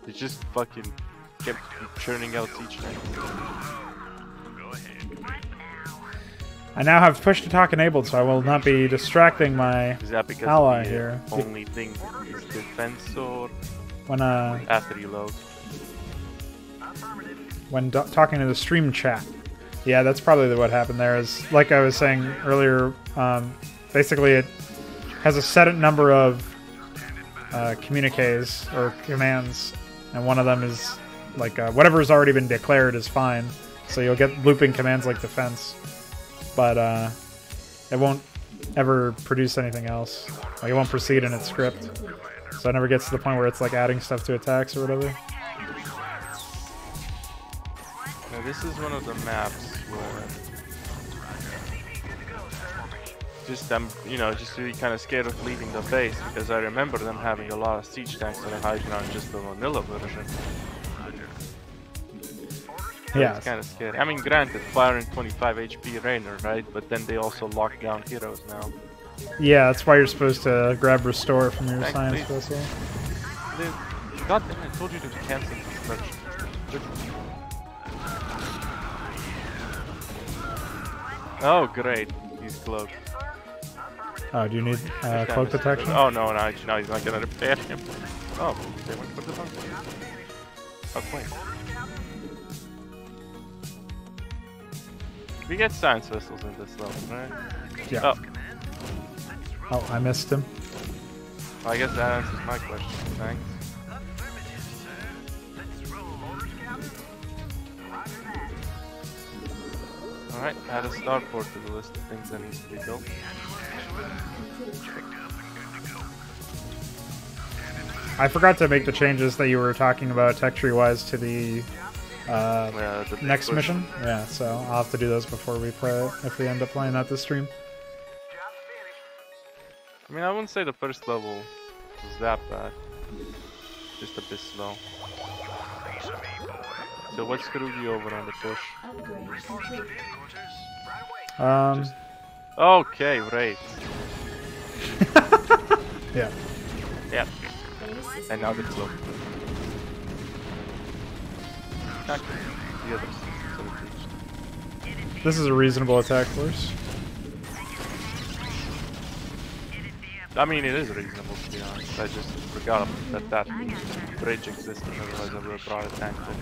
Speaker 2: They just fucking kept churning out siege tanks.
Speaker 1: I now have push to talk enabled, so I will not be distracting my
Speaker 2: Is that because
Speaker 1: ally
Speaker 2: the
Speaker 1: here.
Speaker 2: only thing is defense or
Speaker 1: When
Speaker 2: after you load?
Speaker 1: talking to the stream chat. Yeah, that's probably what happened there. Is like I was saying earlier. Basically, it has a set number of communiques or commands, and one of them is like whatever has already been declared is fine. So you'll get looping commands like defense, but it won't ever produce anything else. Like it won't proceed in its script, so it never gets to the point where it's like adding stuff to attacks or whatever.
Speaker 2: Now, this is one of the maps where I'm, you know, just really kind of scared of leaving the base because I remember them having a lot of siege tanks on the Hydra on just the vanilla version.
Speaker 1: Yeah,
Speaker 2: It's kind of scary. I mean, granted, fire and 25 HP Rainer, right? But then they also lock down heroes now.
Speaker 1: yeah, that's why you're supposed to grab restore from your
Speaker 2: Thanks,
Speaker 1: science
Speaker 2: please.
Speaker 1: vessel.
Speaker 2: God damn it, I told you to cancel construction. Oh, great. He's cloaked.
Speaker 1: Oh, do you need
Speaker 2: Kinda
Speaker 1: cloak
Speaker 2: stupid.
Speaker 1: detection?
Speaker 2: Oh no, no, he's not gonna repair him. Oh, they went for the bunker. Oh, wait. We get science vessels in this level, right?
Speaker 1: Yeah.
Speaker 2: Oh,
Speaker 1: Oh, I missed him.
Speaker 2: I guess that answers my question. Thanks. Alright, add a starport to the list of things that needs to be built.
Speaker 1: I forgot to make the changes that you were talking about tech tree wise to the
Speaker 2: The
Speaker 1: next
Speaker 2: push.
Speaker 1: mission. Yeah, so I'll have to do those before we play it if we end up playing that this stream.
Speaker 2: I mean, I wouldn't say the first level was that bad. Just a bit slow. So what screwed you over on the push?
Speaker 3: Upgrade complete.
Speaker 2: Okay, right.
Speaker 1: Yeah.
Speaker 2: Yeah,
Speaker 3: Base is
Speaker 2: and now the slow. Okay, the others. So it reached.
Speaker 1: This is a reasonable attack force.
Speaker 2: I mean, it is reasonable to be honest. I just forgot that bridge existed, otherwise I would have brought a tank in.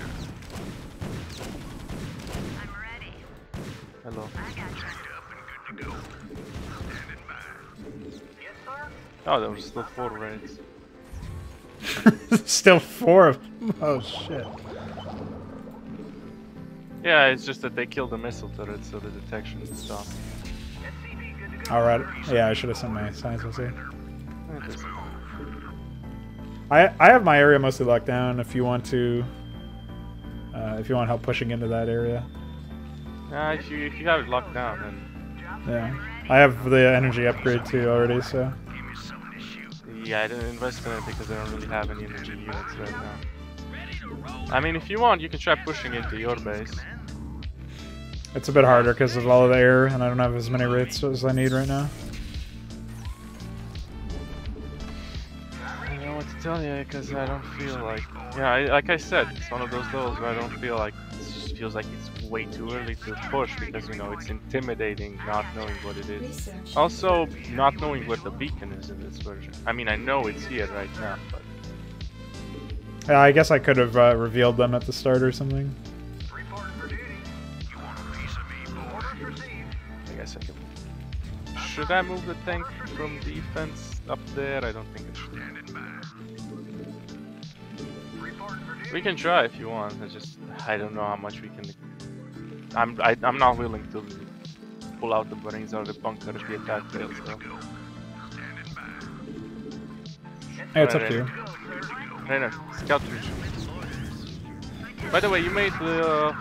Speaker 2: Hello. Oh, there was still 4 raids.
Speaker 1: Still 4 of them. Oh shit.
Speaker 2: Yeah, it's just that they killed the missile turret, so the detection stopped.
Speaker 1: Alright. Yeah, I should have sent my science vessel.
Speaker 2: It is.
Speaker 1: I have my area mostly locked down if you want to help pushing into that area.
Speaker 2: Nah, if you have it locked down, then
Speaker 1: Yeah. I have the energy upgrade too already, so
Speaker 2: yeah, I didn't invest in it because I don't really have any energy units right now. I mean, if you want, you can try pushing into your base.
Speaker 1: it's a bit harder because of all of the air and I don't have as many rates as I need right now.
Speaker 2: I don't know what to tell you because I don't feel like. Yeah, like I said, it's one of those levels where I don't feel like it just feels like it's way too early to push because you know it's intimidating not knowing what it is.
Speaker 3: research.
Speaker 2: Also, not knowing what the beacon is in this version. I mean, I know it's here right now, but
Speaker 1: Yeah, I guess I could have revealed them at the start or something.
Speaker 2: I guess I can. Should I move the tank from defense up there. I don't think it's. We can try if you want. I don't know how much we can. I'm not willing to pull out the Marines out of the bunker if the attack fails. So.
Speaker 1: Hey, it's up to you.
Speaker 2: No, scout mission. By the way, you made the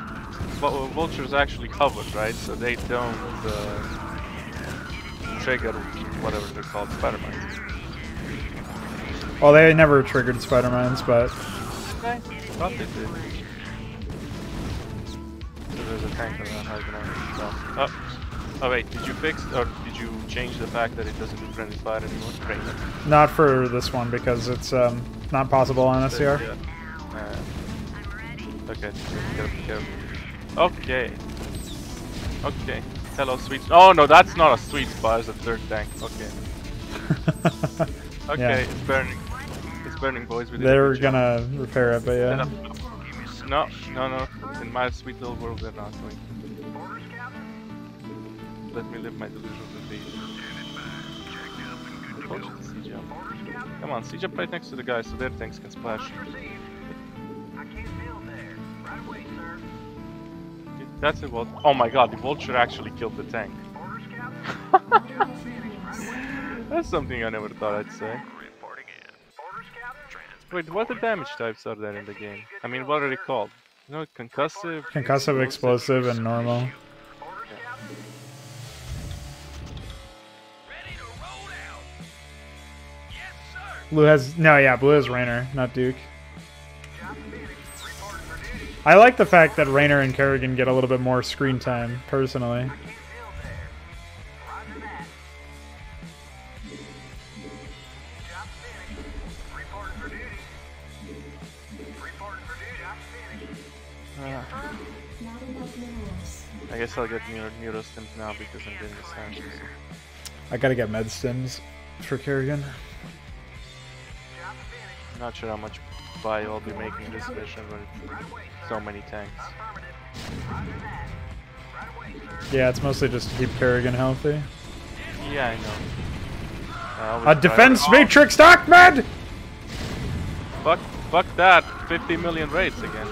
Speaker 2: vultures actually covered, right? So they don't trigger whatever they're called, spider mines.
Speaker 1: Well, they never triggered spider mines, but
Speaker 2: Okay, thought they did. So there's a tank around Hydra. Oh wait, did you fix or did you change the fact that it doesn't do friendly fire anymore? Great.
Speaker 1: not for this one because it's not possible on SCR.
Speaker 2: Yeah. Okay, be careful. Okay. Okay. Hello, sweet. Oh no, that's not a sweet spot. It's a third tank. Okay. Okay,
Speaker 1: Yeah.
Speaker 2: it's burning. It's burning, boys. We did
Speaker 1: They
Speaker 2: a
Speaker 1: were
Speaker 2: good job.
Speaker 1: gonna repair it, but yeah.
Speaker 2: No. In my sweet little world, they're not going. Let me live my delusions with these. Siege up. Come on, siege up right next to the guys so their tanks can splash. That's it. Oh my god, the vulture actually killed the tank. That's something I never thought I'd say. Wait, what the damage types are there in the game? I mean, what are they called? You know, concussive?
Speaker 1: Concussive, explosive, and normal. Blue has Blue has Raynor, not Duke. I like the fact that Raynor and Kerrigan get a little bit more screen time, personally.
Speaker 3: Not enough minerals.
Speaker 2: I guess I'll get neuro stims now because I'm getting the sanctions.
Speaker 1: I gotta get med stims for Kerrigan.
Speaker 2: Not sure how much buy I'll be making this mission, but it's so many tanks.
Speaker 1: Yeah, it's mostly just to keep Kerrigan healthy.
Speaker 2: Yeah, I know.
Speaker 1: A defense matrix Ahmed!
Speaker 2: Fuck that! 50 million raids again.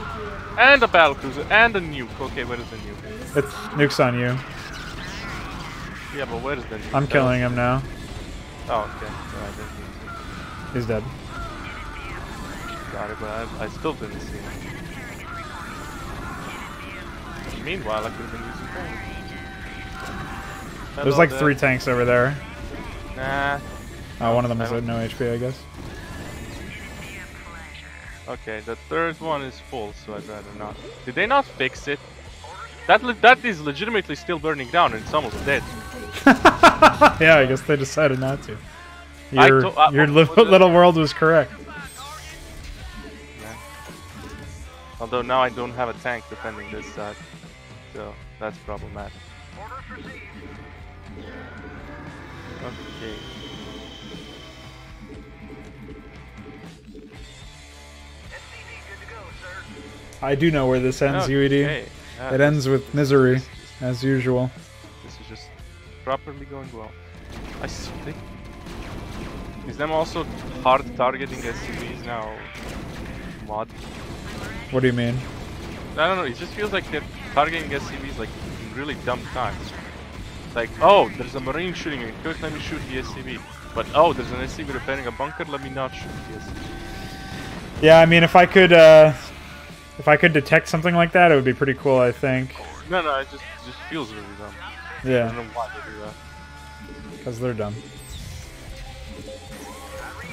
Speaker 2: And a battlecruiser and a nuke. Okay, where is the nuke?
Speaker 1: It's nuke's on you.
Speaker 2: Yeah, but where is the nuke?
Speaker 1: I'm killing him now.
Speaker 2: Oh, okay. Yeah,
Speaker 1: He's dead.
Speaker 2: got it, but I still didn't see him. Meanwhile, I could have been using tanks.
Speaker 1: There's like 3 tanks over there.
Speaker 2: Nah.
Speaker 1: Oh, one of them is at no HP, I guess.
Speaker 2: Okay, the third one is full, so I'd rather not. Did they not fix it? That is legitimately still burning down, and some of them dead.
Speaker 1: Yeah, I guess they decided not to.
Speaker 2: I
Speaker 1: Your little world was correct.
Speaker 2: Yeah. Although now I don't have a tank defending this side, so that's problematic. Okay.
Speaker 1: I do know where this ends, UED.
Speaker 2: Okay.
Speaker 1: It ends with misery, as usual.
Speaker 2: This is just properly going well. I think. Is them also hard targeting SCVs now mod?
Speaker 1: What do you mean?
Speaker 2: I don't know, it just feels like they're targeting SCVs like in really dumb times. It's like, oh, there's a marine shooting me, quick, let me shoot the SCV. But oh, there's an SCV repairing a bunker, let me not shoot the SCV.
Speaker 1: Yeah, I mean, if I could detect something like that, it would be pretty cool, I think.
Speaker 2: No, it just feels really dumb. I
Speaker 1: Yeah,
Speaker 2: don't know why they do that.
Speaker 1: because they're dumb.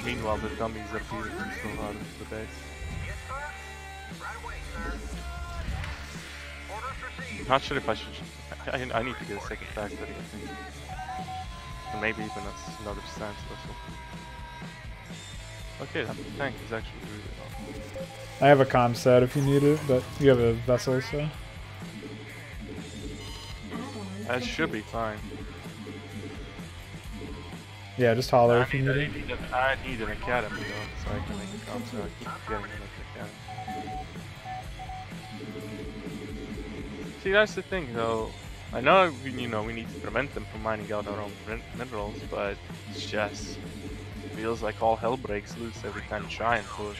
Speaker 2: Meanwhile, the dummies are beating them so hard into the base. Not sure if I should. I need to get a second factory, I think. And maybe even another stance vessel. Okay, that tank is actually really well.
Speaker 1: I have a comm set if you need it, but you have a vessel, so.
Speaker 2: That should be fine.
Speaker 1: Yeah, just holler if you need it.
Speaker 2: I need an academy though, so I can make a comm set. I keep getting an academy. See, that's the thing though. I know we need to prevent them from mining out our own minerals, but it's just feels like all hell breaks loose every time Giant push.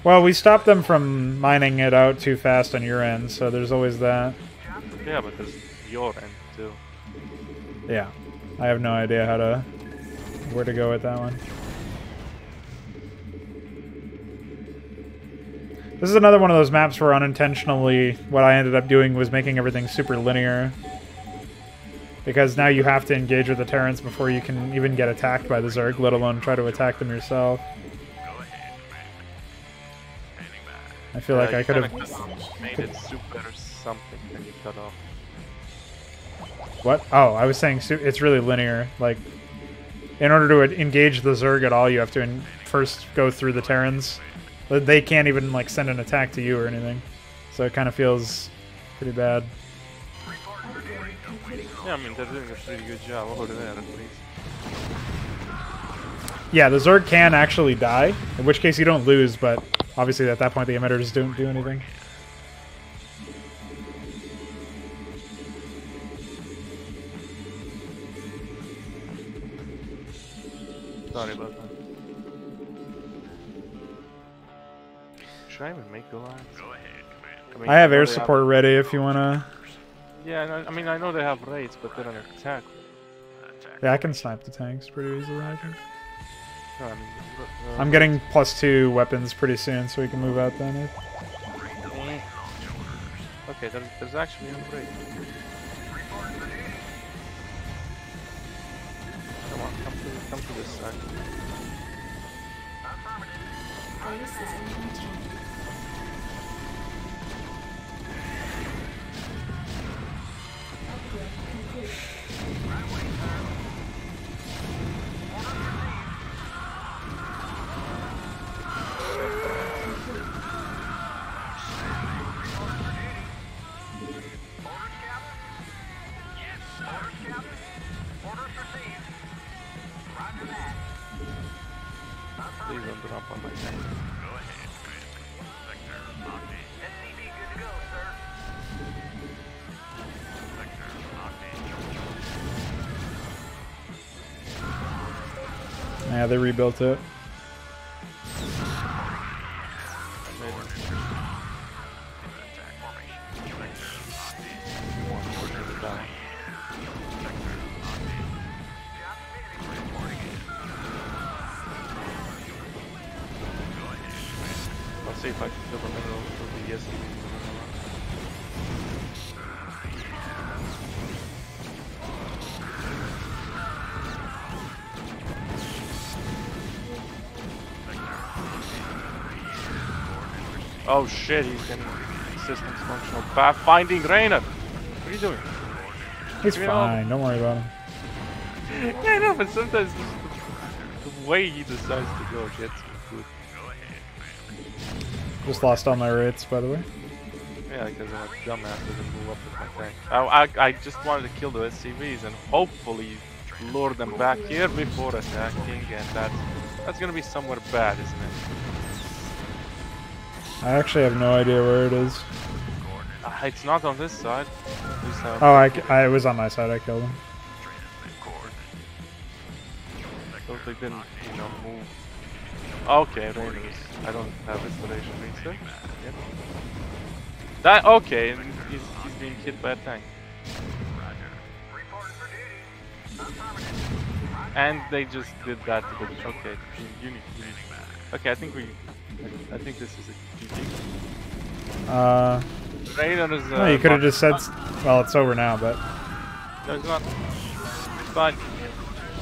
Speaker 1: Well, we stopped them from mining it out too fast on your end, so there's always that.
Speaker 2: Yeah, but there's your end too.
Speaker 1: Yeah, I have no idea where to go with that one. This is another one of those maps where unintentionally what I ended up doing was making everything super linear. Because now you have to engage with the Terrans before you can even get attacked by the Zerg, let alone try to attack them yourself. I feel like I could have...
Speaker 2: made it super or something and you cut off.
Speaker 1: What? Oh, I was saying it's really linear. Like, in order to engage the Zerg at all, you have to first go through the Terrans. They can't even like send an attack to you or anything. So it kind of feels pretty bad.
Speaker 2: Yeah, I mean, they're doing a pretty good job over there, at least.
Speaker 1: Yeah, the Zerg can actually die, in which case you don't lose, but obviously at that point the emitters don't do anything.
Speaker 2: Sorry about that. Should I even make the lines?
Speaker 1: I have air support ready if you want to...
Speaker 2: Yeah, I mean, I know they have raids, but they're on attack.
Speaker 1: Yeah, I can snipe the tanks pretty easily, I think.
Speaker 2: No, I mean,
Speaker 1: I'm getting +2 weapons pretty soon, so we can move out then.
Speaker 2: Okay, there's actually a raid. Come on, come to this side.
Speaker 3: Base is under attack. Upgrade complete.
Speaker 2: Please don't drop on my tank.
Speaker 4: SCV good to go, sir.
Speaker 1: Yeah, they rebuilt it.
Speaker 2: I'll see if I can kill the mineral with the SCV. Oh shit, he's getting systems functional. Finding Rainer! What are you doing?
Speaker 1: He's fine, don't worry about him.
Speaker 2: Yeah, I know, but sometimes the way he decides to go gets me good.
Speaker 1: Just lost all my rates, by the way.
Speaker 2: Yeah, because I'm a dumbass that didn't move up with my tank. I just wanted to kill the SCVs and hopefully lure them back here before attacking, and that's gonna be somewhere bad, isn't it?
Speaker 1: I actually have no idea where it is.
Speaker 2: It's not on this side.
Speaker 1: Oh, I was on my side, I killed him.
Speaker 2: So they didn't, you know, move. Okay, Rainers. I don't have installation reset. Yep. That okay, and he's being hit by a tank. And they just did that to the okay. You need. Okay, I think this is a GG. Rainers.
Speaker 1: No, you could have just said. Well, it's over now, but.
Speaker 2: No, it's not. It's fine.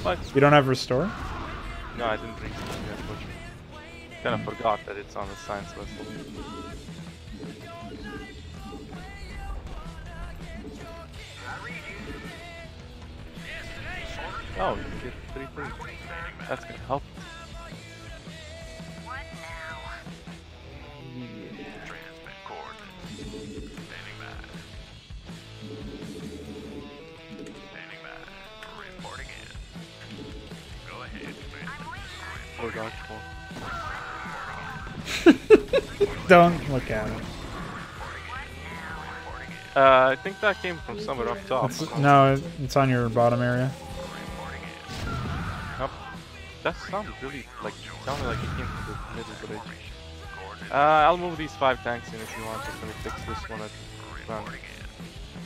Speaker 2: Fine.
Speaker 1: You don't have restore?
Speaker 2: No, I didn't bring it. Unfortunately. Kind of forgot that it's on the science vessel. Oh, you get 3 things. That's gonna help.
Speaker 4: What now?
Speaker 2: Yeah.
Speaker 4: Transmit coordinates. Standing by. Standing by. Reporting in. Go ahead,
Speaker 2: Or dodge
Speaker 1: Don't look at it.
Speaker 2: I think that came from somewhere up top.
Speaker 1: No, it's on your bottom area.
Speaker 2: Up. That sounded really like sounded like it came from the middle bridge. I'll move these 5 tanks in if you want. Just gonna fix this one at front.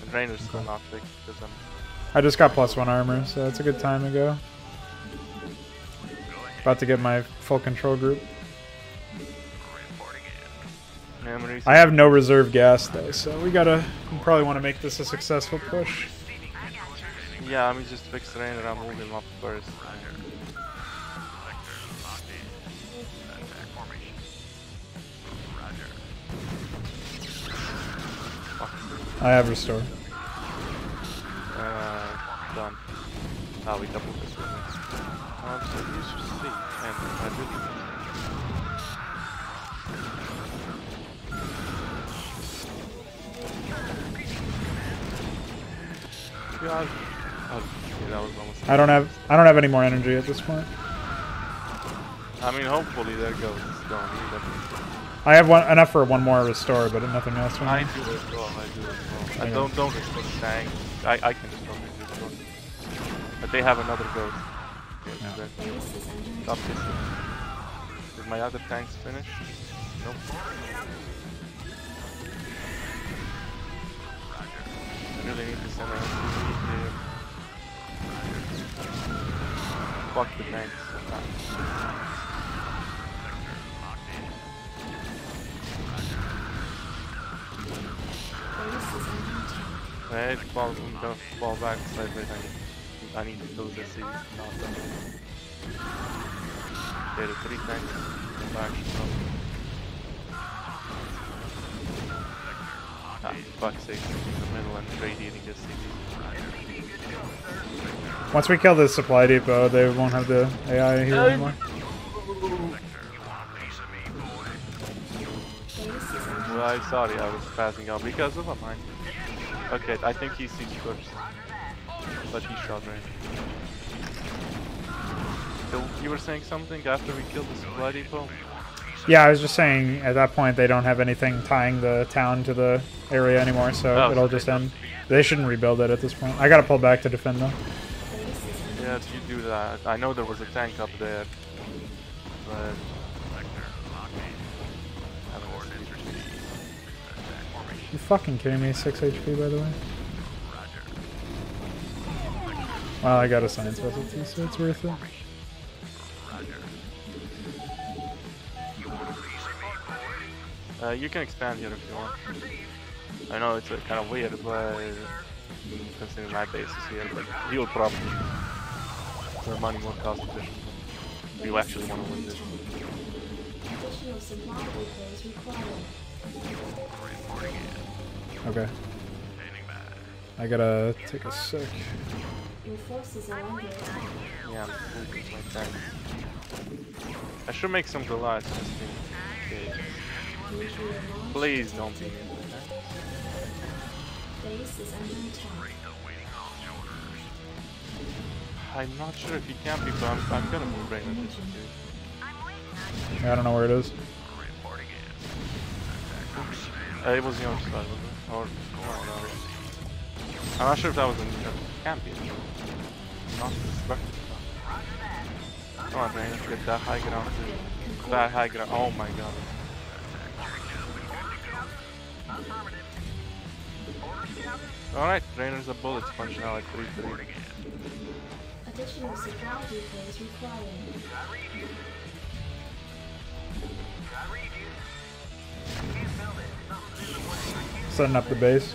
Speaker 2: The drainer's still not fixed because
Speaker 1: I just got +1 armor, so it's a good time to go. About to get my full control group. I have no reserve gas though, so we probably want to make this a successful push.
Speaker 2: Yeah, let me just fix the drainer. I'll move him up first.
Speaker 1: I have restore.
Speaker 2: Done. Ah, we doubled this one. So use your sleep, and I really. God. Oh, yeah, that was almost.
Speaker 1: I don't have any more energy at this point.
Speaker 2: I mean, hopefully there goes. It's gonna be that.
Speaker 1: I have enough for one more restore, but nothing else.
Speaker 2: I do as well. I don't restore the tank. I can restore it. But they have another ghost.
Speaker 1: Yeah.
Speaker 2: Stop this. Did my other tanks finish? Nope. I really need to send an SCV here. Fuck the tanks. I'm gonna fall back sideways. I need to close this series. Okay, the 3 tanks come back. Ah, fuck's sake, in the middle and radiating this CV.
Speaker 1: Once we kill the supply depot, they won't have the AI here anymore.
Speaker 2: Well, I'm sorry, I was passing out because of a mine. Okay, I think he sees first. But he shot right. So you were saying something after we killed the supply depot?
Speaker 1: Yeah, I was just saying at that point they don't have anything tying the town to the area anymore, so it'll just end. They shouldn't rebuild it at this point. I gotta pull back to defend them.
Speaker 2: Yeah, you do that. I know there was a tank up there, but
Speaker 1: You fucking kidding me? 6 HP by the way. Well, I got a science specialty, so it's worth it.
Speaker 2: You can expand here if you want. I know it's kind of weird, but considering my base is here, but he'll probably for money more cost efficient. You actually want to win this.
Speaker 1: Okay. I gotta take a sec.
Speaker 3: Your forces are under attack.
Speaker 2: Yeah, I'm moving my tank. I should make some Goliaths just in case. Please don't be in the tank.
Speaker 3: Base is under attack.
Speaker 2: I'm not sure if he can be, but I'm gonna move right now.
Speaker 1: Yeah, I don't know where it is.
Speaker 2: It was the other side, wasn't it? Or no. I'm not sure if that was a champion. Not destructive. Come on, man, let's get that high ground. That high ground. Oh my god. Alright, drainers of bullets punch now at 3-3.
Speaker 3: Additional supply depots required.
Speaker 1: Setting up the base.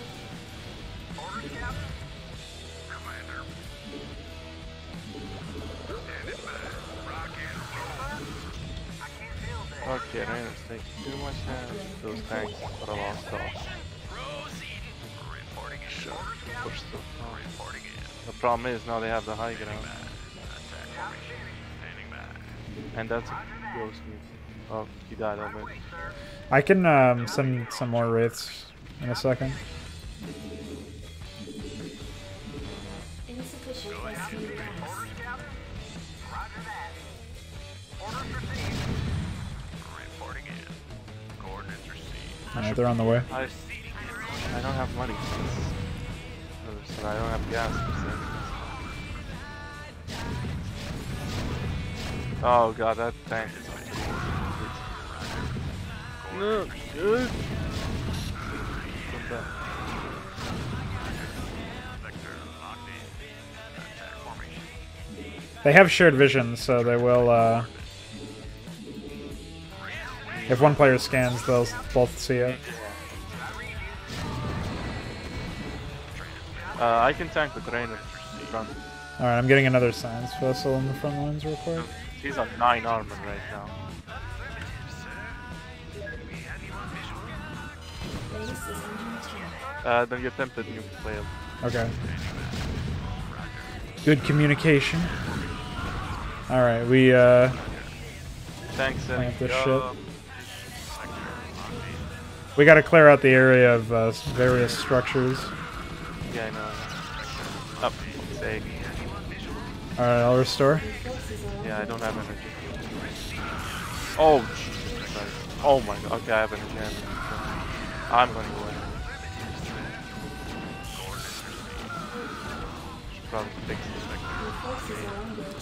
Speaker 2: Okay, drainers take too much damage. Those tanks are a lost cause. Sure, push stuff down. The problem is now they have the high ground. And that's a ghost move. Oh, he died already.
Speaker 1: I can send some more wraiths in a second.
Speaker 3: Insufficient SU gas.
Speaker 1: Alright, they're on the way.
Speaker 2: I don't have money. So I don't have gas. Oh god, that tank is no good.
Speaker 1: They have shared vision, so they will, if one player scans, they'll both see it.
Speaker 2: I can tank the trainer in front.
Speaker 1: Alright, I'm getting another science vessel in the front lines real quick.
Speaker 2: He's on 9 armor right now.
Speaker 3: Base is under attack.
Speaker 2: Then you tempted you failed.
Speaker 1: Okay. Good communication. Alright, we,
Speaker 2: Thanks,
Speaker 1: plant this shit. We gotta clear out the area of various structures.
Speaker 2: Yeah, I know. Up, sake.
Speaker 1: Alright, I'll restore.
Speaker 2: Yeah, I don't have energy. Oh, Jesus Christ. Oh my god. Okay, I have energy. I'm gonna go in. Should probably fix this.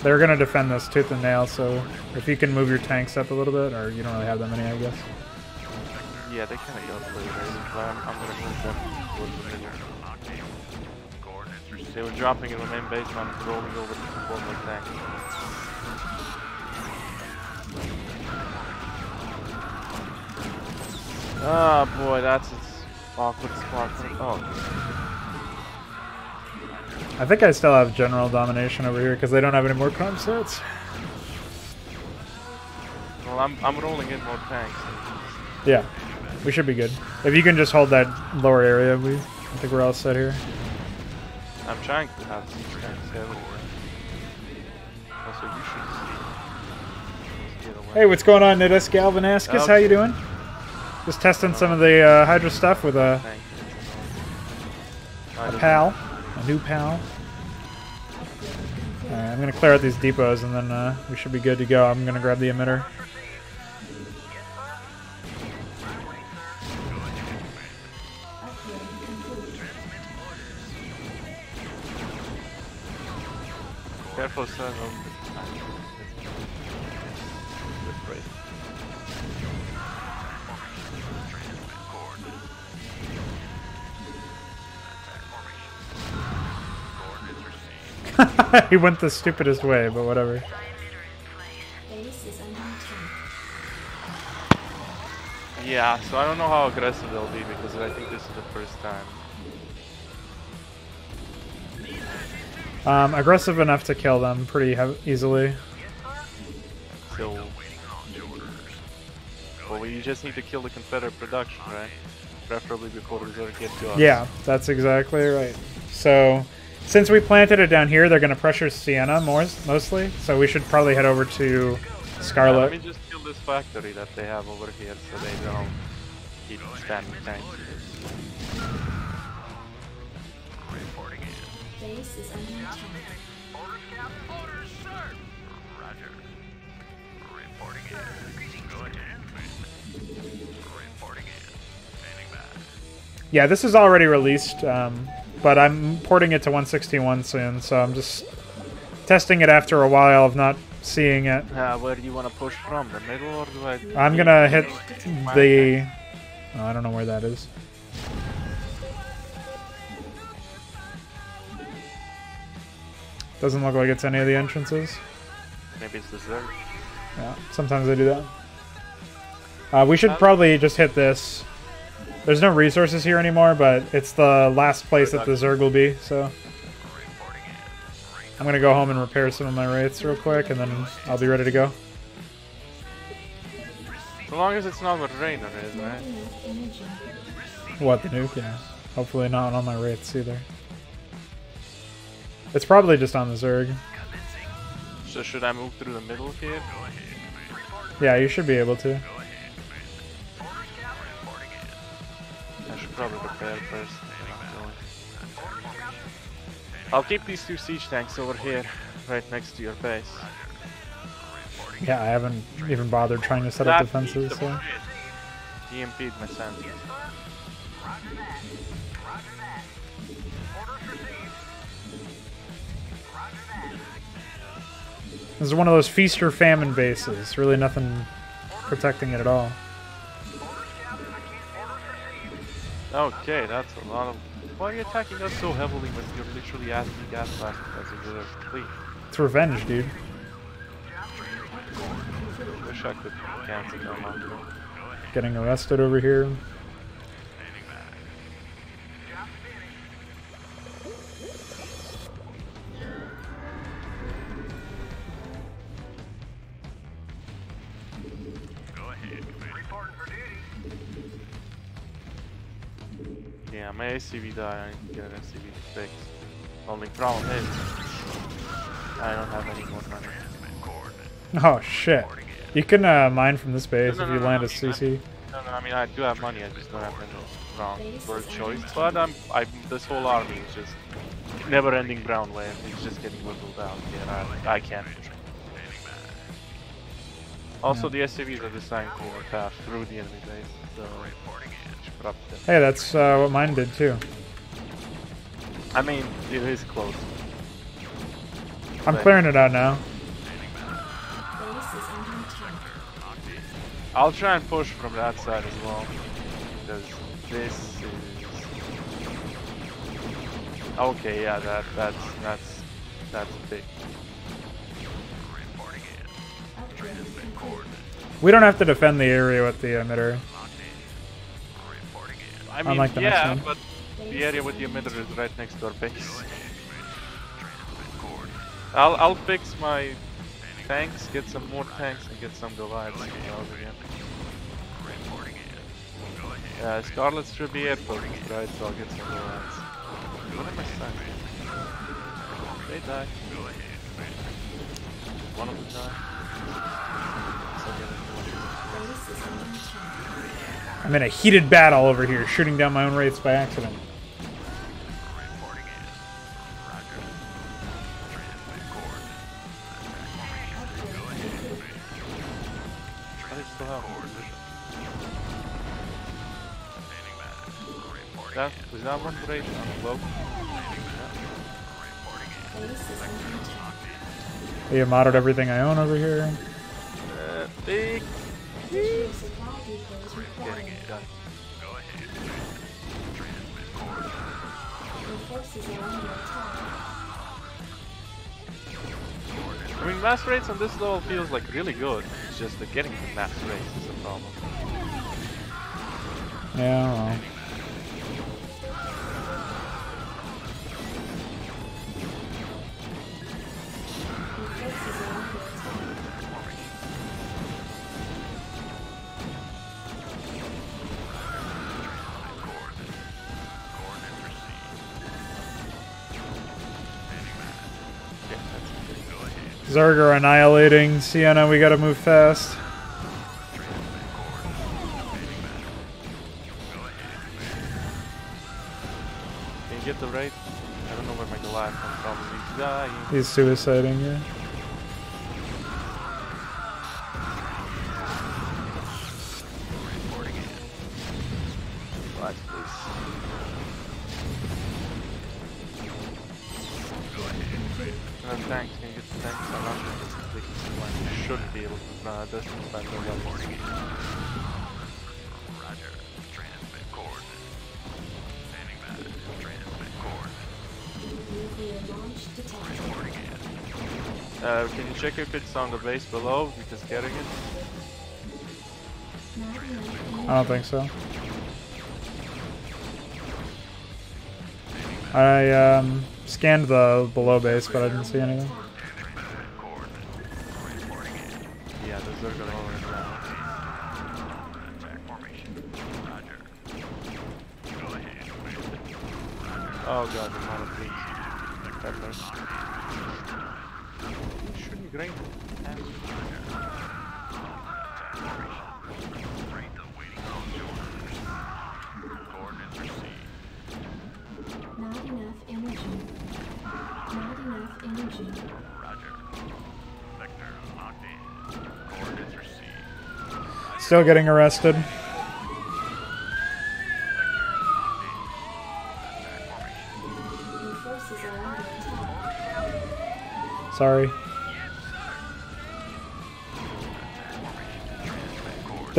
Speaker 1: They're gonna defend this tooth and nail, so if you can move your tanks up a little bit, or you don't really have that many, I guess.
Speaker 2: Yeah, they kind of go for it, but I'm gonna move them towards the middle. They were dropping in the main base, and I'm rolling over to support my tank. Ah, boy, that's its awkward spot. Oh.
Speaker 1: I think I still have general domination over here because they don't have any more comp sets.
Speaker 2: Well, I'm rolling in more tanks.
Speaker 1: Yeah, we should be good. If you can just hold that lower area, I think we're all set here.
Speaker 2: I'm trying to have these tanks everywhere. Also, you should get away.
Speaker 1: Hey, what's going on, Nidus Galvanaskis? How you doing? Just testing some of the Hydra stuff with a pal, a new pal. Alright, I'm gonna clear out these depots and then we should be good to go. I'm gonna grab the emitter.
Speaker 2: Careful, son.
Speaker 1: He went the stupidest way, but whatever.
Speaker 3: Base is under attack.
Speaker 2: Yeah, so I don't know how aggressive they'll be because I think this is the first time.
Speaker 1: Aggressive enough to kill them pretty easily.
Speaker 2: So, well, you just need to kill the Confederate production, right? Preferably before the Zerg get to us.
Speaker 1: Yeah, that's exactly right. So, since we planted it down here, they're going to pressure Sienna mostly. So we should probably head over to Scarlet.
Speaker 2: Let me just kill this factory that they have over here so they don't keep spamming tanks.
Speaker 3: Base is under attack.
Speaker 4: Orders, Captain. Orders, sir. Roger. Reporting in. Go ahead. Reporting in. Standing by.
Speaker 1: Yeah, this is already released, but I'm porting it to 161 soon, so I'm just testing it after a while of not seeing it.
Speaker 2: Where do you want to push from? The middle or do I...
Speaker 1: I'm going to hit the... Oh, I don't know where that is. Doesn't look like it's any of the entrances.
Speaker 2: Maybe it's the Zerg.
Speaker 1: Yeah, sometimes they do that. We should probably just hit this. There's no resources here anymore, but it's the last place that the Zerg will be, so... I'm gonna go home and repair some of my wraiths real quick, and then I'll be ready to go.
Speaker 2: As long as it's not what Rainer is, right?
Speaker 3: Enough energy.
Speaker 1: What, the nuke? Yeah. Hopefully not on my wraiths either. It's probably just on the Zerg.
Speaker 2: So should I move through the middle here?
Speaker 1: Yeah, you should be able to.
Speaker 2: I should probably prepare first. I'll keep these two siege tanks over here, right next to your base.
Speaker 1: Yeah, I haven't even bothered trying to set up defenses, so...
Speaker 2: EMP'd my sensors.
Speaker 1: This is one of those feast or famine bases. Really nothing protecting it at all.
Speaker 2: Okay, that's a lot of... Why are you attacking us so heavily when you're literally asking gas blast because of the fleet?
Speaker 1: It's revenge, dude.
Speaker 2: Wish I could cancel them out.
Speaker 1: Getting arrested over here.
Speaker 2: Yeah, my ACV died. I need to get an ACV fixed. Only problem is, I don't have any more money.
Speaker 1: Oh shit. You can mine from this base if you land a CC.
Speaker 2: No, I mean I do have money. I just don't have any brown word choice. But I'm this whole army is just never-ending brown wave. It's just getting whittled out. Yeah, I can't. Also, the SCVs are designed to pass through the enemy base, so
Speaker 1: hey, that's what mine did too.
Speaker 2: I mean, it is close.
Speaker 1: I'm clearing it out now.
Speaker 2: I'll try and push from that side as well, because this is okay. Yeah, that's big.
Speaker 1: We don't have to defend the area with the emitter.
Speaker 2: I mean,
Speaker 1: Unlike the next
Speaker 2: yeah,
Speaker 1: one.
Speaker 2: but the area with the emitter is right next to our base. I'll fix my tanks, get some more tanks, and get some Goliaths again. Yeah, Scarlets should be airport, right? So I'll get some Goliaths. What am I saying? They die. One of them died.
Speaker 1: I'm in a heated battle over here, shooting down my own wraiths by accident.
Speaker 2: Was that one great on low?
Speaker 1: You modded everything I own over here.
Speaker 2: Big. I mean, mass rates on this level feels like really good. It's just that getting to mass rates is a problem.
Speaker 1: Yeah, well. Zerg annihilating Sienna, we gotta move fast.
Speaker 2: Can you get the raid? I don't know where my Goliath comes from. He's dying.
Speaker 1: He's suiciding, yeah.
Speaker 2: Watch this. Tanks, can you get the tanks around this? You shouldn't be able to distance back the level.
Speaker 4: Roger. Transmit coordinates. Standing by. Transmit coordinates.
Speaker 2: Can you check if it's on the base below? Because getting it?
Speaker 1: I don't think so. I scanned the below base, but I didn't see anything.
Speaker 2: Yeah, those are going over now. Oh god, the amount of things. Peppers. Shouldn't grain.
Speaker 3: Not enough energy. Not enough energy.
Speaker 4: Roger. Vector locked in. Coordinates received.
Speaker 1: Still getting arrested.
Speaker 3: Your forces are under attack.
Speaker 1: Sorry.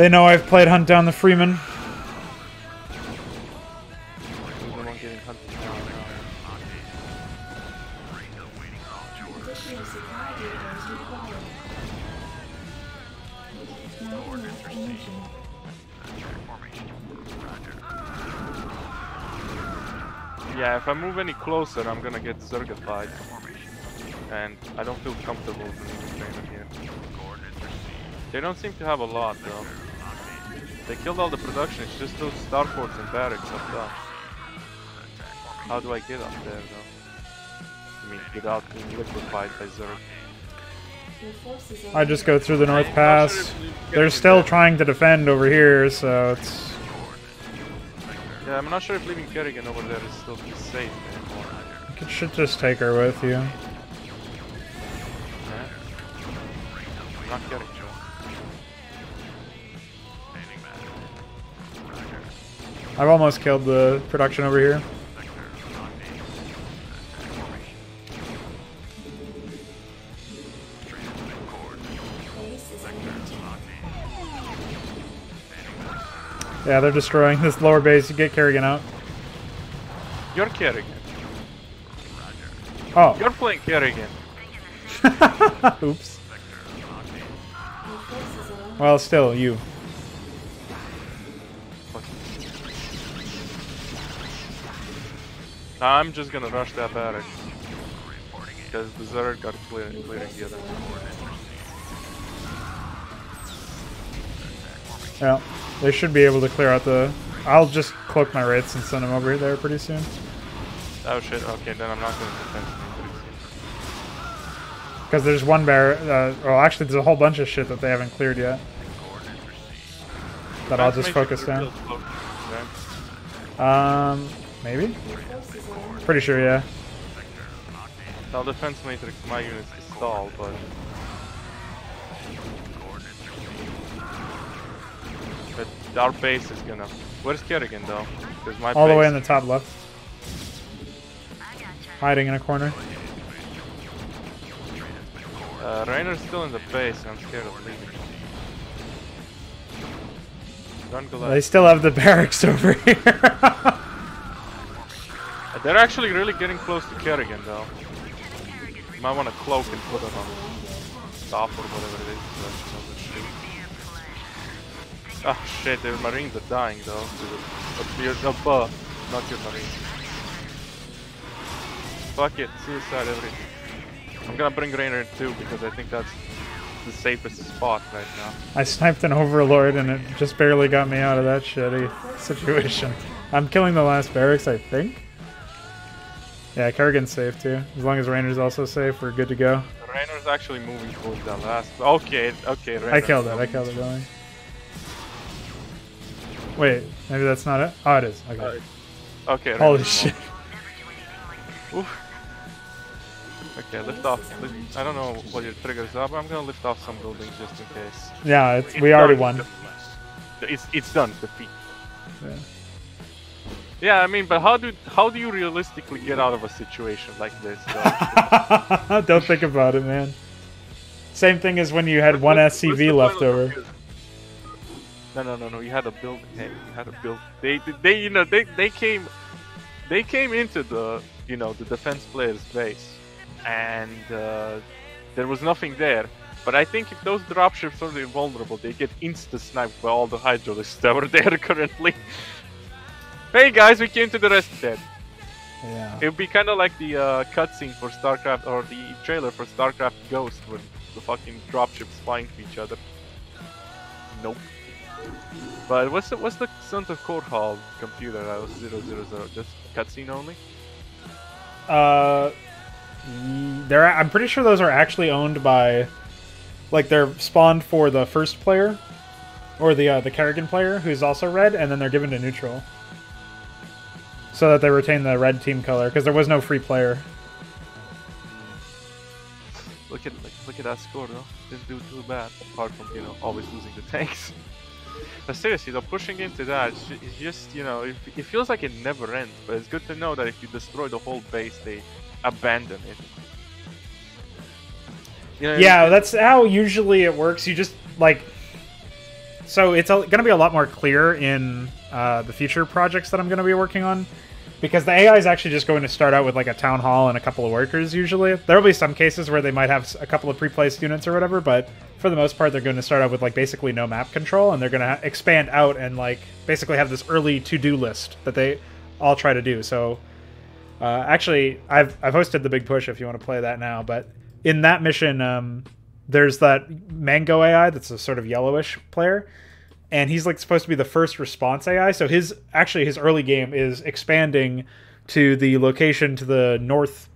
Speaker 1: They know I've played Hunt Down the Freeman.
Speaker 2: There's no one getting hunted down now.
Speaker 3: Additional supply depots required. Not enough energy.
Speaker 2: Yeah, if I move any closer, I'm gonna get circuitified. And I don't feel comfortable with training here. They don't seem to have a lot though. They killed all the production, it's just those starports and barracks up top. How do I get up there though? I mean, without being liquefied by Zerg.
Speaker 3: Your forces are
Speaker 1: I just go through the North Pass. They're still trying to defend over here, so it's...
Speaker 2: Yeah, I'm not sure if leaving Kerrigan over there is still safe anymore.
Speaker 1: You should just take her with you.
Speaker 2: Yeah. I'm not getting you.
Speaker 1: I've almost killed the production over here.
Speaker 3: base is under attack.
Speaker 1: Yeah, they're destroying this lower base. You get Kerrigan out.
Speaker 2: You're Kerrigan.
Speaker 1: Oh.
Speaker 2: You're playing Kerrigan.
Speaker 1: Oops.
Speaker 3: Your forces are under
Speaker 1: Well, still, you.
Speaker 2: I'm just gonna rush that barrack. Because the Zerg got clearing the other.
Speaker 1: Yeah, they should be able to clear out the... I'll just cloak my wraiths and send them over there pretty soon.
Speaker 2: Oh shit, okay, then I'm not gonna defend them.
Speaker 1: Because there's one well, actually, there's a whole bunch of shit that they haven't cleared yet. That I'll just focus down. Maybe?
Speaker 3: your forces are under
Speaker 1: Pretty sure, yeah.
Speaker 2: Now defense matrix, my units is stalled, but... But our base is gonna... Where's Kerrigan though? Because my
Speaker 1: All the way
Speaker 2: base-
Speaker 1: in the top left. Hiding in a corner.
Speaker 2: Rainer's still in the base, I'm scared of leaving. Run
Speaker 1: They
Speaker 2: Goliath.
Speaker 1: still have the barracks over here.
Speaker 2: They're actually really getting close to Kerrigan though. You might want to cloak and put it on top or whatever it is. So oh shit, their marines are dying though. Not your marines. Fuck it, suicide everything. I'm gonna bring Rainer in too because I think that's the safest spot right now.
Speaker 1: I sniped an overlord and it just barely got me out of that shitty situation. I'm killing the last barracks, I think. Yeah, Kerrigan's safe too. As long as Rainer's also safe, we're good to go.
Speaker 2: Rainer's actually moving towards that last. Okay, Rainer.
Speaker 1: I killed it, don't worry. Wait, maybe that's not it? Oh, it is. Okay.
Speaker 2: Okay.
Speaker 1: Holy
Speaker 2: Rainer's
Speaker 1: shit.
Speaker 2: Oof. Okay, lift off. I don't know what your triggers are, but I'm gonna lift off some buildings just in case.
Speaker 1: Yeah,
Speaker 2: It's
Speaker 1: we already
Speaker 2: done.
Speaker 1: won.
Speaker 2: It's done. Defeat.
Speaker 1: Yeah.
Speaker 2: Yeah, I mean, but how do you realistically get out of a situation like this?
Speaker 1: Don't think about it, man. Same thing as when you had one SCV left over.
Speaker 2: No. You had to build. Hey, you had to build. They came into the the defense player's base, and there was nothing there. But I think if those dropships are invulnerable, they get insta-sniped by all the hydralists that were there currently. Hey guys, we came to the rest dead.
Speaker 1: Yeah.
Speaker 2: It would be kind of like the cutscene for StarCraft, or the trailer for StarCraft Ghost, when the fucking dropships flying to each other. Nope. But what's the Sons of Korhal computer? That was 000. Just cutscene only.
Speaker 1: I'm pretty sure those are actually owned by, like, they're spawned for the first player, or the Kerrigan player, who's also red, and then they're given to neutral, so that they retain the red team color, because there was no free player.
Speaker 2: Look at that score though. Didn't do too bad, apart from always losing the tanks. But seriously though, pushing into that, it's just it feels like it never ends. But it's good to know that if you destroy the whole base, they abandon it.
Speaker 1: Yeah, that's how usually it works. You just, like, So it's going to be a lot more clear in the future projects that I'm going to be working on, because the AI is actually just going to start out with like a town hall and a couple of workers usually. There will be some cases where they might have a couple of pre-placed units or whatever, but for the most part they're going to start out with like basically no map control, and they're going to expand out and like basically have this early to-do list that they all try to do. So actually I've hosted the big push if you want to play that now, but in that mission there's that Mango AI that's a sort of yellowish player, and he's like supposed to be the first response AI. So his early game is expanding to the location to the north,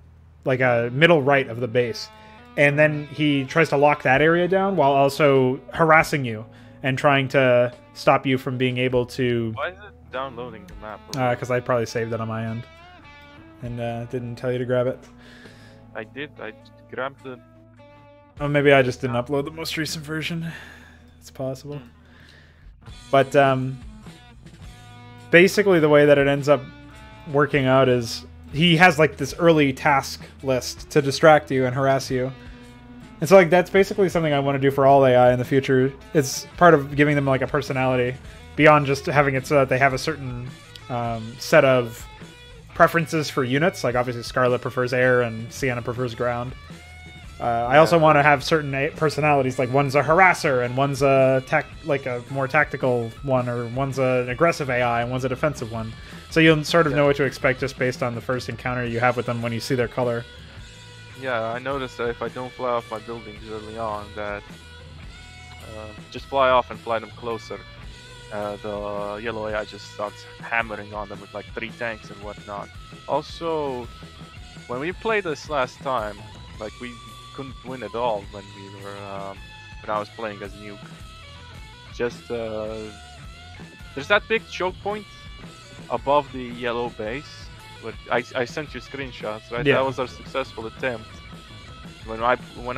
Speaker 1: like a middle right of the base, and then he tries to lock that area down while also harassing you and trying to stop you from being able to.
Speaker 2: Why is it downloading the map?
Speaker 1: Because I probably saved it on my end and didn't tell you to grab it.
Speaker 2: I did. I grabbed the.
Speaker 1: Oh, maybe I just didn't upload the most recent version. It's possible. But basically the way that it ends up working out is he has like this early task list to distract you and harass you. And so like that's basically something I want to do for all AI in the future. It's part of giving them like a personality beyond just having it so that they have a certain set of preferences for units. Like obviously Scarlet prefers air and Sienna prefers ground. I also want to have certain personalities, like one's a harasser and one's a more tactical one, or one's an aggressive AI and one's a defensive one. So you'll sort of know what to expect just based on the first encounter you have with them when you see their color.
Speaker 2: Yeah, I noticed that if I don't fly off my buildings early on, that just fly off and fly them closer, the yellow AI just starts hammering on them with like 3 tanks and whatnot. Also, when we played this last time, like we couldn't win at all when we were when I was playing as Nuke. Just there's that big choke point above the yellow base. But I sent you screenshots, right?
Speaker 1: Yeah.
Speaker 2: That was our successful attempt when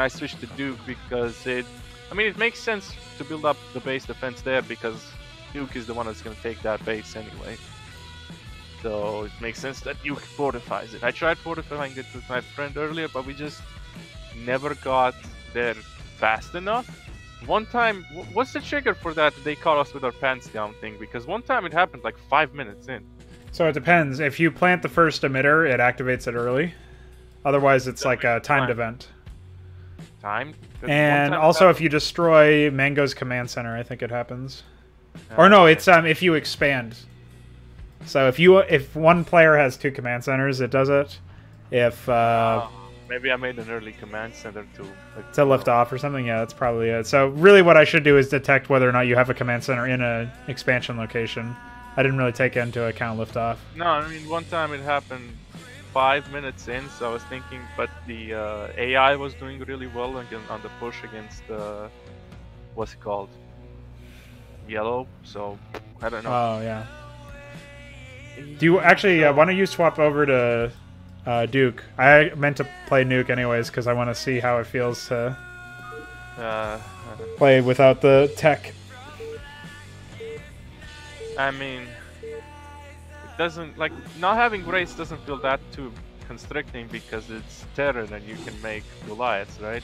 Speaker 2: I switched to Duke, because it makes sense to build up the base defense there because Duke is the one that's gonna take that base anyway. So it makes sense that Duke fortifies it. I tried fortifying it with my friend earlier, but we just never got there fast enough. One time, what's the trigger for that? They caught us with our pants down thing, because one time it happened like 5 minutes in.
Speaker 1: So it depends. If you plant the first emitter, it activates it early. Otherwise, it's like a timed event.
Speaker 2: Timed?
Speaker 1: And also, if you destroy Mango's command center, I think it happens. Or no, it's if you expand. So if one player has 2 command centers, it does it. If
Speaker 2: maybe I made an early command center
Speaker 1: to lift off or something. Yeah, that's probably it. So really, what I should do is detect whether or not you have a command center in an expansion location. I didn't really take into account liftoff.
Speaker 2: No, I mean one time it happened 5 minutes in, so I was thinking, but the AI was doing really well on the push against what's it called? Yellow. So I don't know.
Speaker 1: Oh yeah. Do you actually? Why don't you swap over to Duke? I meant to play Nuke anyways because I want to see how it feels to play without the tech.
Speaker 2: I mean, it doesn't, like, not having Wraiths doesn't feel that too constricting because it's Terran and you can make Goliaths, right?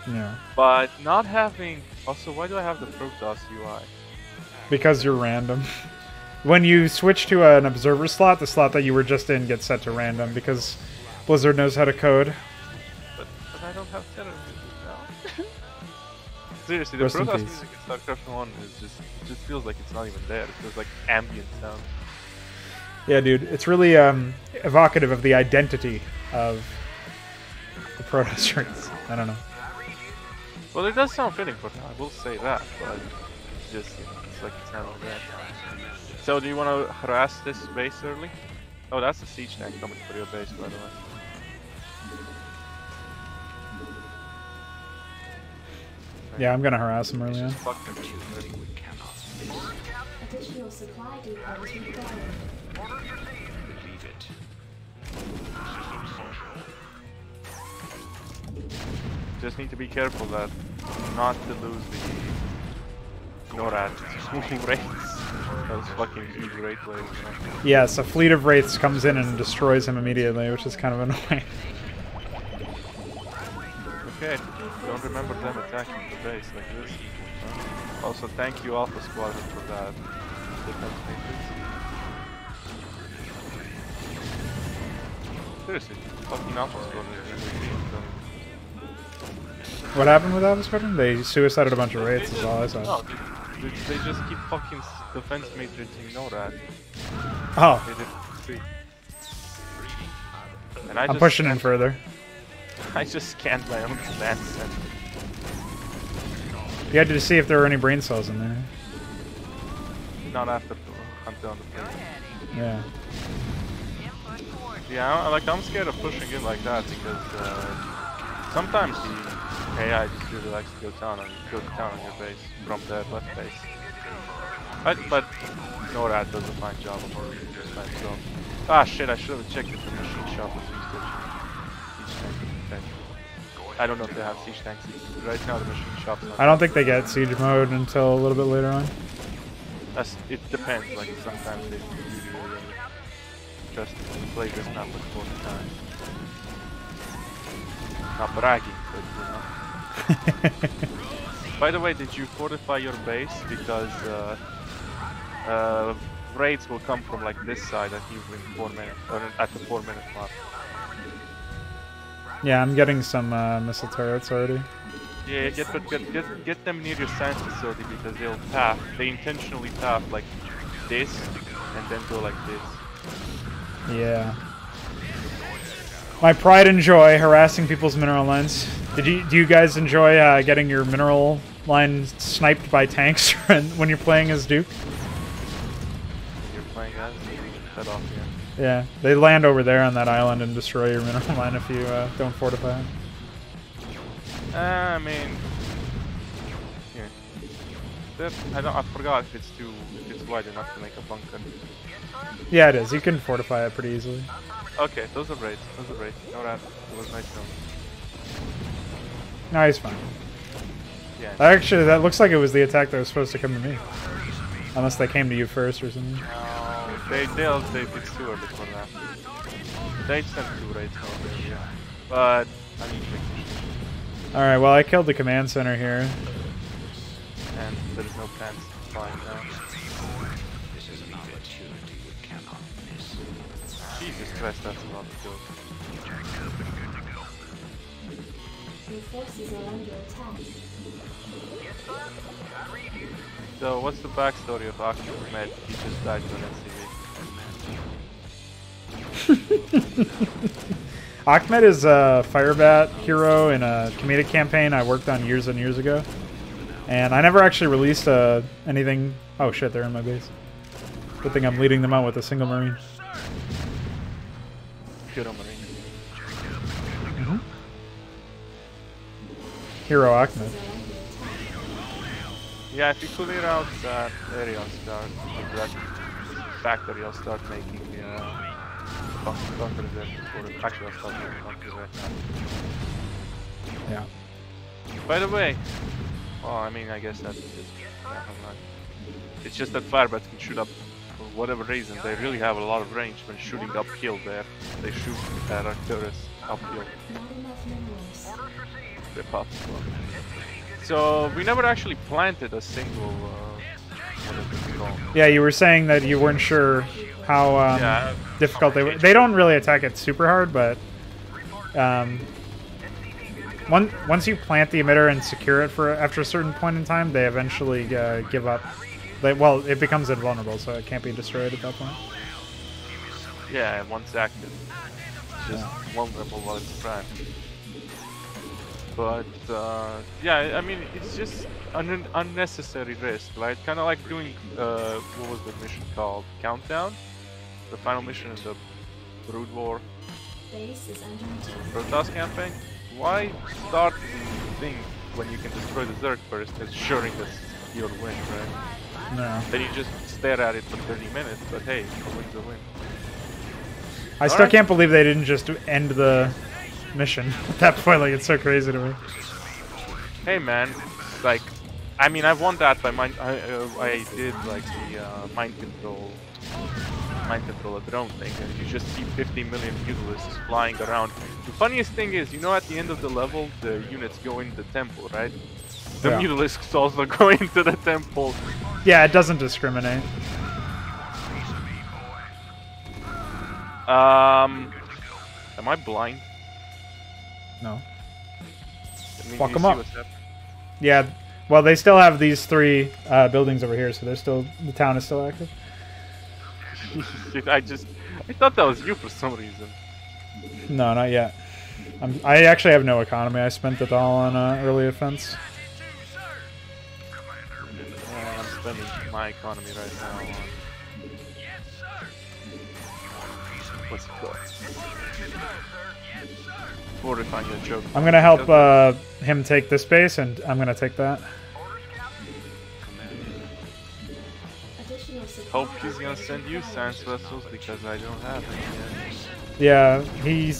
Speaker 1: Yeah.
Speaker 2: But not having... Also, why do I have the Protoss UI?
Speaker 1: Because you're random. When you switch to an observer slot, the slot that you were just in gets set to random because Blizzard knows how to code.
Speaker 2: But I don't have Terran music now. Seriously, the
Speaker 1: Rest in
Speaker 2: Protoss
Speaker 1: peace.
Speaker 2: music in StarCraft 1 is just feels like it's not even there. It feels like ambient sound.
Speaker 1: Yeah, dude, it's really evocative of the identity of the Protoss traits. I don't know.
Speaker 2: Well, it does sound fitting for now, I will say that, but it's just, it's like it's not like that. So, do you want to harass this base early? Oh, that's the siege tank coming for your base, by the way.
Speaker 3: Yeah, I'm gonna harass him early on.
Speaker 5: Additional supply depots required.
Speaker 2: Just need to be careful that not to lose the NORAD Wraiths. Those fucking huge Wraith waves.
Speaker 1: Yes, a fleet of Wraiths comes in and destroys him immediately, which is kind of annoying.
Speaker 2: Okay, don't remember them attacking the base like this. Also, thank you Alpha Squadron for that defense matrix. Seriously, fucking Alpha Squadron is really
Speaker 1: What happened with Alpha Squadron? They suicided a bunch of raids, is all I saw.
Speaker 2: No, they just keep fucking defense matrixing NORAD.
Speaker 1: Oh,
Speaker 2: They didn't see. And
Speaker 1: I'm pushing in further.
Speaker 2: I just scanned my own command center.
Speaker 1: You had to see if there were any brain cells in there.
Speaker 2: Not after I'm done the plane.
Speaker 1: Yeah.
Speaker 2: Yeah, I'm scared of pushing in like that because sometimes the AI just really likes to go to town on your base from the left base. But NORAD does a fine job of doing this time. So, ah shit! I should have checked if the machine shop was used to siege tank. Okay. I don't know if they have siege tanks. Right now, the machine shop's not.
Speaker 1: I don't think they get siege mode until a little bit later on.
Speaker 2: It depends. Like sometimes they do just play this map like 40 times. Not bragging, but you know. By the way, did you fortify your base? Because raids will come from like this side at you in 4 minutes, or at the 4-minute mark.
Speaker 1: Yeah, I'm getting some missile turrets already.
Speaker 2: Yeah, get them near your science facility because they'll path. They intentionally path like this and then go like this.
Speaker 1: Yeah. My pride and joy harassing people's mineral lines. Do you guys enjoy getting your mineral line sniped by tanks when you're playing as Duke?
Speaker 2: You're playing as cut off here.
Speaker 1: Yeah, they land over there on that island and destroy your mineral line if you don't fortify it.
Speaker 2: I mean, yeah. I forgot if it's wide enough to make a bunker.
Speaker 1: Yeah, it is. You can fortify it pretty easily.
Speaker 2: Okay, those are raids. No, that was nice knowing.
Speaker 1: No, he's fine.
Speaker 2: Yeah.
Speaker 1: Actually, that looks like it was the attack that was supposed to come to me. Unless they came to you first or something.
Speaker 2: It's too early for that. They sent 2 raids over here. But I need to make sure.
Speaker 1: Alright, well I killed the command center here.
Speaker 2: And there's no plans flying now. Jesus Christ, that's a lot of kills.
Speaker 5: Your forces are under attack.
Speaker 2: So, what's the backstory of Ahmed? He just died to an SCV.
Speaker 1: Ahmed is a Firebat hero in a comedic campaign I worked on years and years ago. And I never actually released anything. Oh shit, they're in my base. Good thing I'm leading them out with a single Marine.
Speaker 2: Hero Marine.
Speaker 1: Mm-hmm. Hero Ahmed.
Speaker 2: Yeah, if you clear out that area, I'll start, that factory, I'll start making bunkers there. Actually, I'll start making bunkers right now.
Speaker 1: Yeah.
Speaker 2: By the way, well, I mean, I guess that's just, yeah, it's just that firebats can shoot up for whatever reason. They really have a lot of range when shooting uphill there. They shoot at Arcturus uphill.
Speaker 5: Not enough minerals.
Speaker 2: They pop as well. So, we never actually planted a single, whatever it's called.
Speaker 1: Yeah, you were saying that you weren't sure how difficult they were. They don't really attack it super hard, but once you plant the emitter and secure it for after a certain point in time, they eventually give up. Well, it becomes invulnerable, so it can't be destroyed at that point.
Speaker 2: Yeah, once active, it's just vulnerable while it's primed. But yeah, I mean, it's just an unnecessary risk, right? Kind of like doing what was the mission called? Countdown, the final mission in the Brood War
Speaker 5: Base is under attack.
Speaker 2: Protoss campaign. Why start the thing when you can destroy the Zerg first, ensuring that you'll win, right?
Speaker 1: No.
Speaker 2: Then you just stare at it for 30 minutes, but hey, a win's a win.
Speaker 1: I still can't believe they didn't just end the mission at that point. Like, it's so crazy to me.
Speaker 2: Hey man, like, I mean, I won that by mind. I did like the mind control a drone thing, and you just see 50 million Mutalisks flying around. The funniest thing is, you know, at the end of the level, the units go in the temple, right? The
Speaker 1: Yeah.
Speaker 2: mutalisks also go into the temple.
Speaker 1: Yeah, it doesn't discriminate.
Speaker 2: Am I blind?
Speaker 1: No.
Speaker 2: I mean,
Speaker 1: Fuck
Speaker 2: do you
Speaker 1: 'em
Speaker 2: see
Speaker 1: up.
Speaker 2: what's happening?
Speaker 1: Yeah, well, they still have these 3 buildings over here, so they're still, the town is still active.
Speaker 2: I thought that was you for some reason.
Speaker 1: No, not yet. I actually have no economy. I spent it all on early offense.
Speaker 2: Yeah, I'm spending my economy right now on... What's it called? Fortifying the choke.
Speaker 1: I'm gonna help him take this base, and I'm gonna take that.
Speaker 5: Additional supply
Speaker 2: Hope he's gonna send you science vessels because I don't have any yet.
Speaker 1: Yeah, he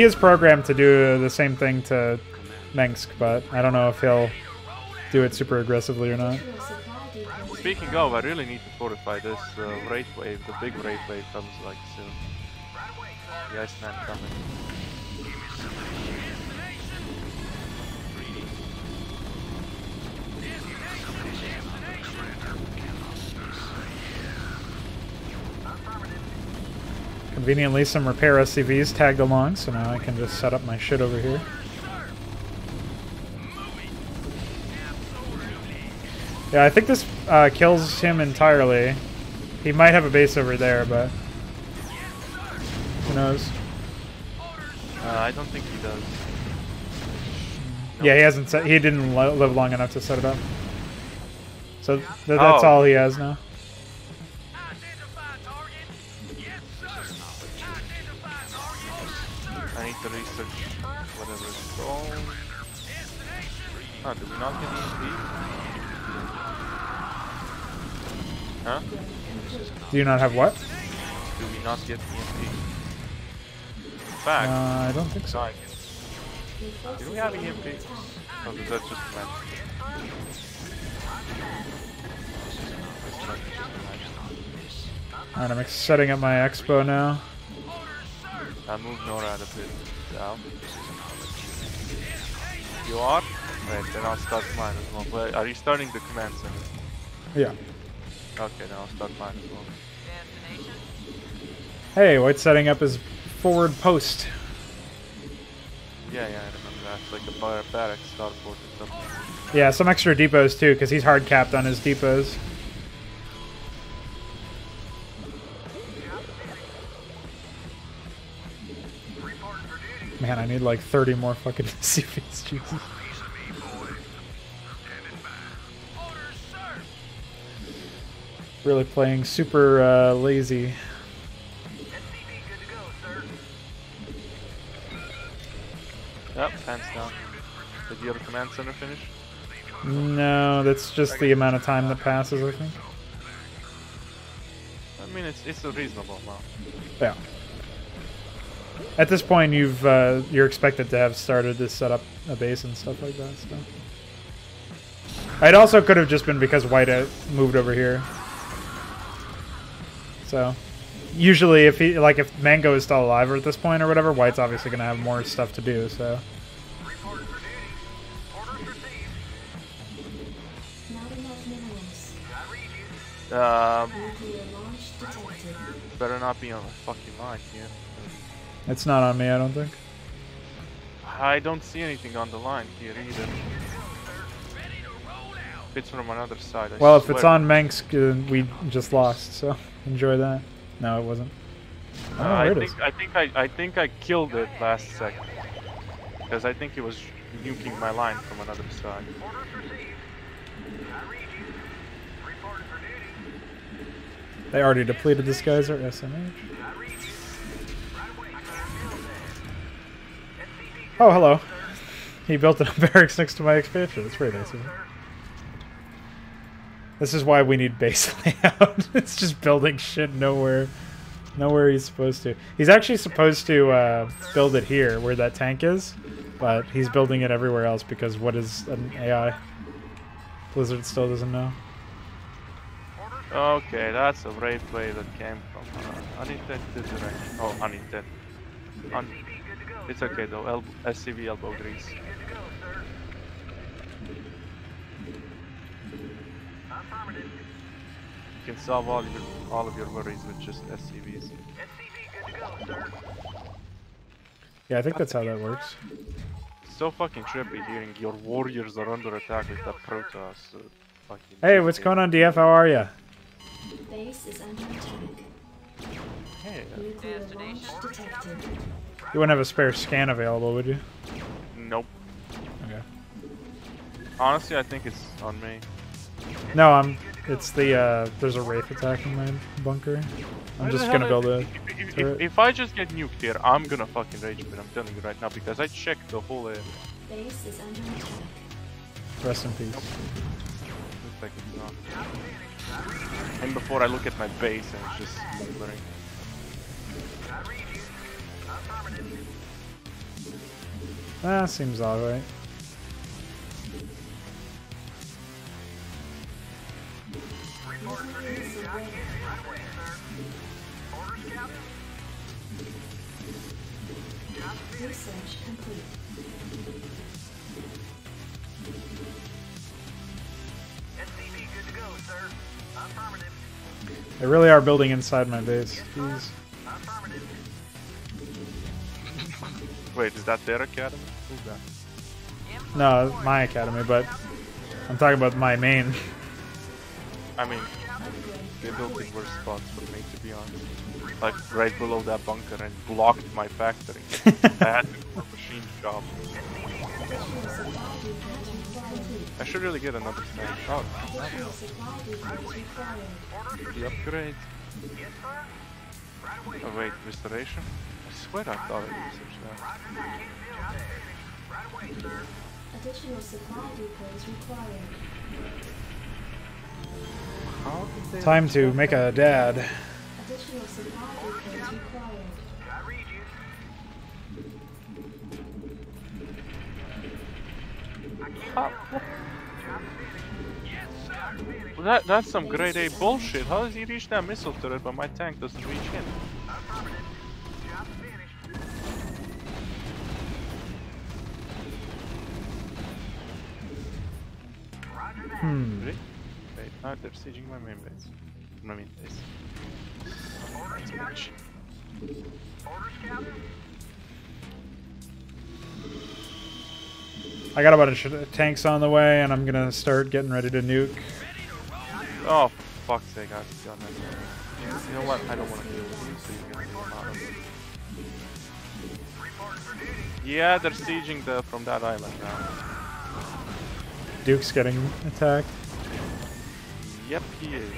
Speaker 1: is programmed to do the same thing to Mengsk, but I don't know if he'll do it super aggressively or not.
Speaker 5: additional supply depots.
Speaker 2: Speaking of, I really need to fortify this wraith wave. The big wraith wave comes like soon. The Iceman coming.
Speaker 1: Conveniently, some repair SCVs tagged along, so now I can just set up my shit over here. Yeah, I think this kills him entirely. He might have a base over there, but who knows?
Speaker 2: I don't think he does.
Speaker 1: Yeah, he hasn't. He didn't live long enough to set it up. So that's
Speaker 2: Oh.
Speaker 1: all he has now.
Speaker 2: I need to research whatever it's called. Oh, did we not get EMP? Huh?
Speaker 1: Do you not have what?
Speaker 2: Do we not get EMP? In fact,
Speaker 1: I don't think so.
Speaker 2: no, I get. Do we have EMP? Oh, that's just a match.
Speaker 1: Alright, I'm setting up my expo now.
Speaker 2: I moved NORAD a bit down. You are? Right, then I'll start mine as well. But are you starting the command center?
Speaker 1: Yeah.
Speaker 2: Okay, then I'll start mine as well.
Speaker 1: Hey, White's setting up his forward post.
Speaker 2: Yeah, I remember that. It's like a barracks starport or something.
Speaker 1: Yeah, some extra depots too, because he's hard capped on his depots. Man, I need like 30 more fucking CVs, Jesus. Really playing super lazy.
Speaker 2: Yep, hands down. Did your command center finish?
Speaker 1: No, that's just the amount of time that passes, I think.
Speaker 2: I mean, it's a reasonable amount.
Speaker 1: Yeah. At this point, you're expected to have started to set up a base and stuff like that. So. It also could have just been because White moved over here. So, usually, if Mango is still alive at this point or whatever, White's obviously going to have more stuff to do. So.
Speaker 5: Not enough minerals. Nuclear launch detected.
Speaker 2: Better not be on the fucking line here.
Speaker 1: It's not on me, I don't think.
Speaker 2: I don't see anything on the line here either. It's from another side. I
Speaker 1: Well, if
Speaker 2: swear.
Speaker 1: it's on Mengsk, we just lost. So enjoy that. No, it wasn't. I don't know where it is.
Speaker 2: I think I killed it last second because I think it was nuking my line from another side.
Speaker 1: They already depleted this guy's or SMH. Oh, hello. He built a barracks next to my expansion. That's very nice of him. This is why we need base layout. It's just building shit nowhere he's supposed to. He's actually supposed to build it here where that tank is, but he's building it everywhere else because what is an AI? Blizzard still doesn't know.
Speaker 2: Okay, that's a raid play that came from unintended direction. Oh, unintended. It's okay though. SCV elbow grease. You can solve all of your worries with just SCVs.
Speaker 1: Yeah, I think that's how that works.
Speaker 2: So fucking trippy hearing your warriors are under attack with that Protoss. Fucking
Speaker 1: Hey, what's going on, DF? How are ya?
Speaker 5: Base is under attack.
Speaker 2: Hey,
Speaker 5: Nuclear launch detected.
Speaker 1: You wouldn't have a spare scan available, would you?
Speaker 2: nope.
Speaker 1: Okay.
Speaker 2: Honestly, I think it's on me.
Speaker 1: No, it's the, there's a Wraith attacking my bunker. I'm just gonna build a turret.
Speaker 2: If I just get nuked here, I'm gonna fucking rage quit. I'm telling you right now because I checked the whole area.
Speaker 5: Base is under attack.
Speaker 1: Rest in peace.
Speaker 2: Looks like it's not. And before I look at my base and it's just blurring.
Speaker 1: Ah, seems alright.
Speaker 5: Research complete.
Speaker 1: They really are building inside my base. Jeez.
Speaker 2: Wait, is that their academy? Who's that?
Speaker 1: No, my academy, but I'm talking about my main.
Speaker 2: I mean, they built in worse spots for me, to be honest. Like right below that bunker and blocked my factory. I had to do a machine shop. I should really get another smash. Oh, the upgrade. Oh wait, restoration? I swear I thought I researched that.
Speaker 5: Additional supply depots required.
Speaker 2: How did they
Speaker 1: Time to make a dad.
Speaker 5: Additional supply depots required.
Speaker 2: Well, that's some grade A bullshit. How does he reach that missile turret but my tank doesn't reach him? Really? Wait, they're sieging my main base. My main base.
Speaker 1: I got a bunch of tanks on the way, and I'm gonna start getting ready to nuke.
Speaker 2: Oh, for fuck's sake, I've done that. You know what? I don't want to deal with you, so you can deal out of it. Yeah, they're sieging from that island now.
Speaker 1: Duke's getting attacked.
Speaker 2: Yep, he is.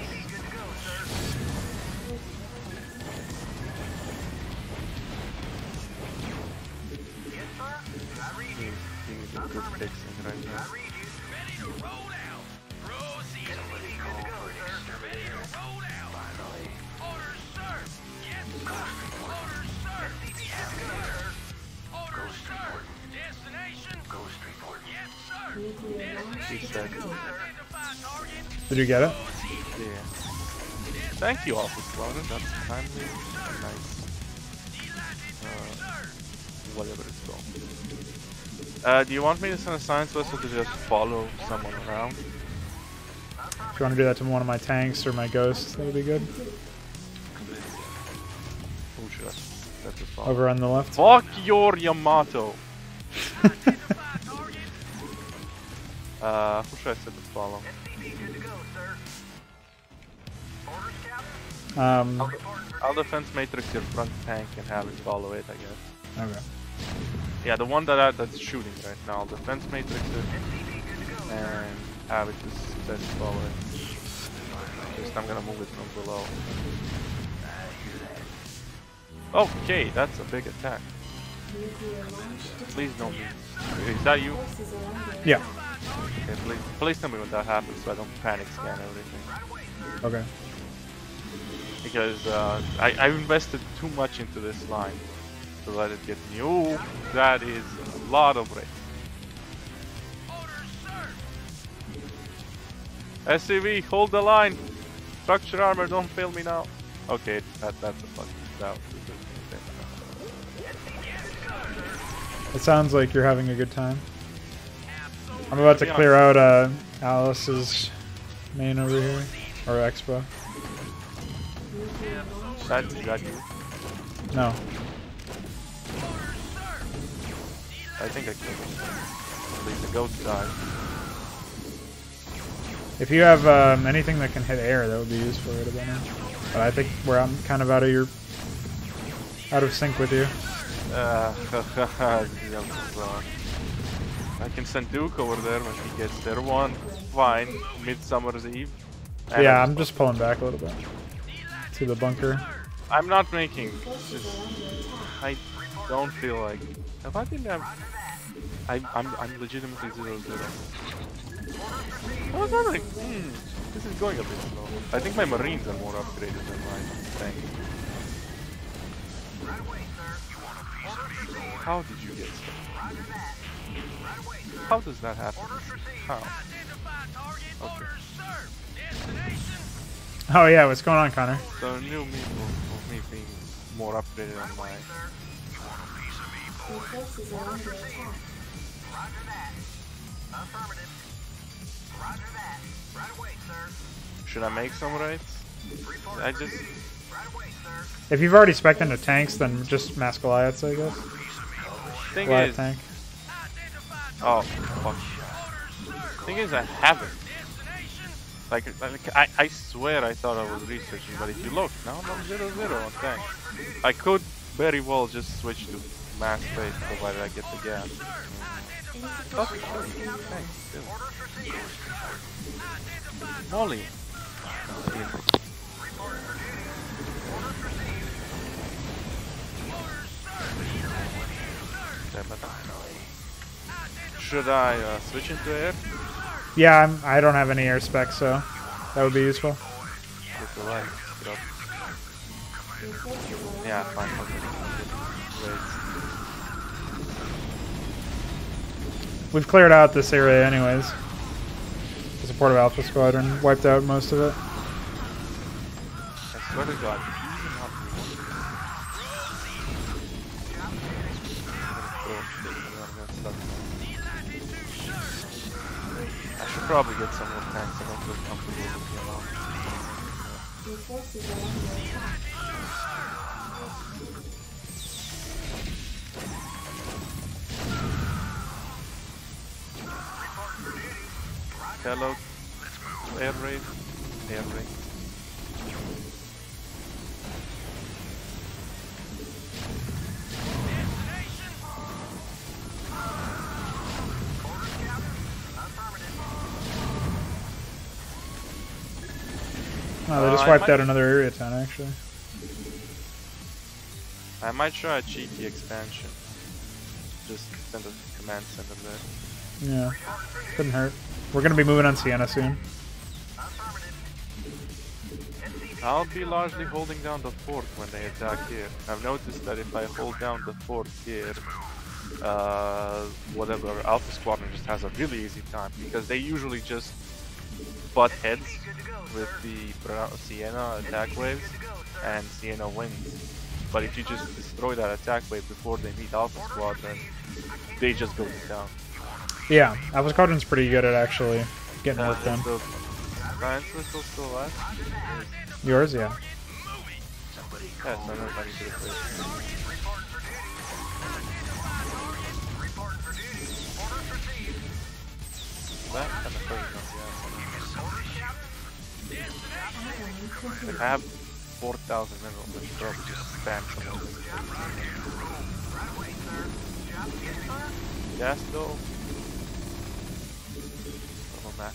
Speaker 2: He's a good fixing right now.
Speaker 5: Nuclear launch
Speaker 2: He said,
Speaker 1: Did you get it?
Speaker 2: yeah. Thank you, Officer Slaughter. That's kindly and nice. Whatever it's called. Do you want me to send a science vessel to just follow someone around?
Speaker 1: If you want to do that to one of my tanks or my ghosts, that would be good.
Speaker 2: Who should I set to follow?
Speaker 1: Over on the left.
Speaker 2: Fuck your Yamato! Who should I set to follow? I'll defense matrix your front tank and have it follow it, I guess.
Speaker 1: Okay.
Speaker 2: Yeah, the one that's shooting right now. I'll defense matrix it and have it just set to follow it. Just I'm gonna move it from below. Okay, that's a big attack.
Speaker 5: nuclear launch
Speaker 2: Please don't. Is that you?
Speaker 5: forces are under
Speaker 1: Yeah.
Speaker 2: Okay, please tell me when that happens so I don't panic scan everything.
Speaker 1: Okay.
Speaker 2: Because I've invested too much into this line to let it get me. Ooh, that is a lot of rate. SCV, hold the line. Structure armor, don't fail me now. Okay, that's a fucking that was
Speaker 1: It sounds like you're having a good time. I'm about to clear out Alice's main over here, or expo.
Speaker 2: That's exactly.
Speaker 1: No.
Speaker 2: I think I killed him. At least the goat died.
Speaker 1: If you have anything that can hit air, that would be useful right about now. But I think where I'm kind of out of sync with you.
Speaker 2: I can send Duke over there when he gets there. One, fine, Midsummer's Eve.
Speaker 1: Yeah, I'm just pulling back a little bit to the bunker.
Speaker 2: I'm not making. I don't feel like. If I think I'm legitimately 0-0. I was wondering, this is going a bit slow. I think my Marines are more upgraded than my tank. How did you get stuck? How does that happen? How? Okay.
Speaker 1: Oh yeah, what's going on, Connor?
Speaker 2: So new me of me being more upgraded on my.
Speaker 5: Your forces are under attack.
Speaker 4: Roger that. Affirmative. Roger that. Right away, sir.
Speaker 2: Should I make some raids? I just.
Speaker 4: Right away, sir.
Speaker 1: If you've already spec'd into tanks, then just mass Goliaths, I guess.
Speaker 2: Thing
Speaker 1: Goliath
Speaker 2: is.
Speaker 1: tank.
Speaker 2: Oh, fuck. Thing is, I haven't. Like I swear I thought I was researching, but if you look, now I'm 0-0 on tank. I could very well just switch to mass base provided I get the gas. Okay, thanks. Molly. Should I switch into air?
Speaker 1: Yeah, I don't have any air specs, so that would be useful.
Speaker 2: With the light. Get up.
Speaker 5: Your forces are
Speaker 2: Yeah, fine. Wait.
Speaker 1: We've cleared out this area anyways. The support of Alpha Squadron wiped out most of it.
Speaker 2: I swear to God, even not I should probably get some more tanks. I don't feel comfortable with the amount.
Speaker 5: Your forces are under attack.
Speaker 2: Hello. Air raid. Air raid.
Speaker 1: Oh, they just wiped out another area town, actually.
Speaker 2: I might try a cheeky expansion. Just send a command center there.
Speaker 1: Yeah, couldn't hurt. We're gonna be moving on Sienna soon.
Speaker 2: I'll be largely holding down the fort when they attack here. I've noticed that if I hold down the fort here, whatever, Alpha Squadron just has a really easy time because they usually just butt heads with the Sienna attack waves and Sienna wins. But if you just destroy that attack wave before they meet Alpha Squadron, they just go to town.
Speaker 1: Yeah, Alpha Squadron's pretty good at actually getting work done.
Speaker 2: So, Science Whistle still alive?
Speaker 1: Yours, yeah.
Speaker 2: Yes, I know if I need to replace it. That kind of hurts me. Like, I have 4,000 minerals. I should probably just spam some of this. Gas though. Oh man.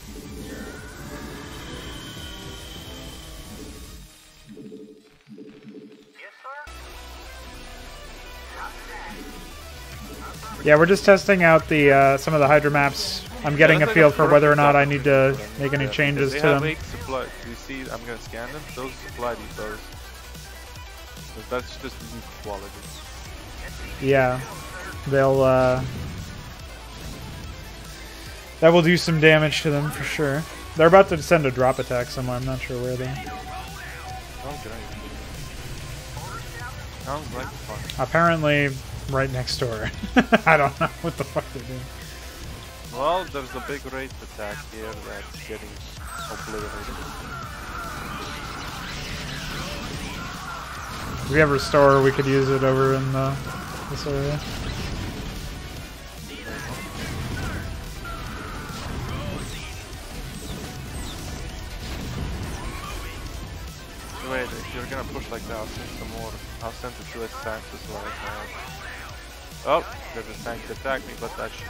Speaker 1: Yeah, we're just testing out the some of the Hydra maps. I'm getting a feel for whether or not I need to make any changes to them.
Speaker 2: Supply. Do you see? I'm gonna scan them. Those supply depots. That's just the quality.
Speaker 1: Yeah, they'll that will do some damage to them for sure. They're about to send a drop attack somewhere. I'm not sure where though.
Speaker 2: Oh, great. Sounds like fun.
Speaker 1: Apparently, right next door. I don't know what the fuck they're doing.
Speaker 2: Well, there's a big raid attack here that's getting obliterated.
Speaker 1: If we have restore, we could use it over in this area.
Speaker 2: Wait, if you're gonna push like that, I'll send some more. I'll send the 2S tanks as well. Oh, there's a tank to attack me, but that shit.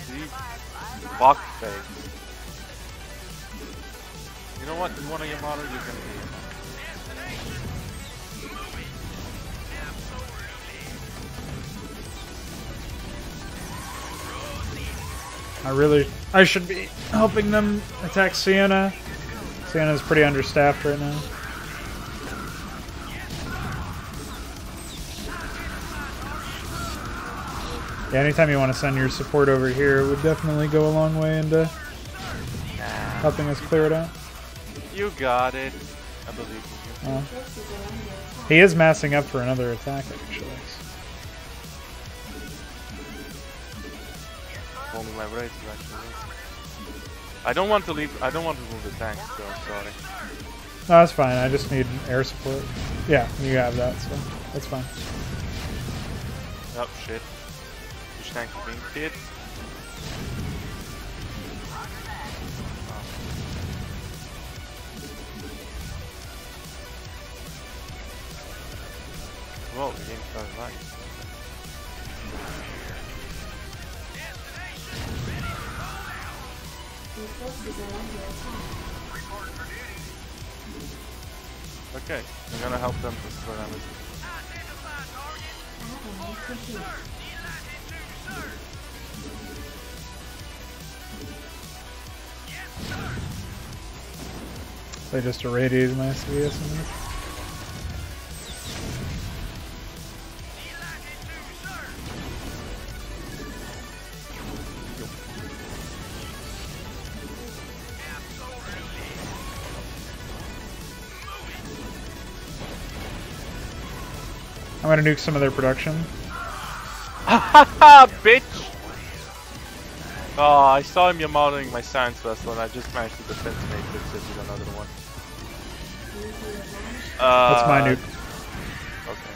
Speaker 2: See? Fuck face. You know what? You want a Yamato, you can be.
Speaker 1: I should be helping them attack Sienna. Sienna's pretty understaffed right now. Yeah, anytime you want to send your support over here, it would definitely go a long way into helping us clear it out.
Speaker 2: You got it. I believe in you.
Speaker 1: He is massing up for another attack, actually.
Speaker 2: Only my race is actually. I don't want to leave. I don't want to move the tanks, so I'm sorry.
Speaker 1: No, that's fine. I just need air support. Yeah, you have that, so that's fine.
Speaker 2: Oh shit. Which tank is being hit? Whoa, the game started lagging.
Speaker 5: Your forces are under attack.
Speaker 2: Okay, I'm gonna help them to slow down this.
Speaker 5: Avenue complete.
Speaker 1: They just irradiated my SVS in there. I'm gonna nuke some of their production.
Speaker 2: Haha, bitch! Oh, I saw him Yamatoing my science vessel and I just managed to defend matrix it with another one.
Speaker 1: That's my nuke.
Speaker 2: Okay.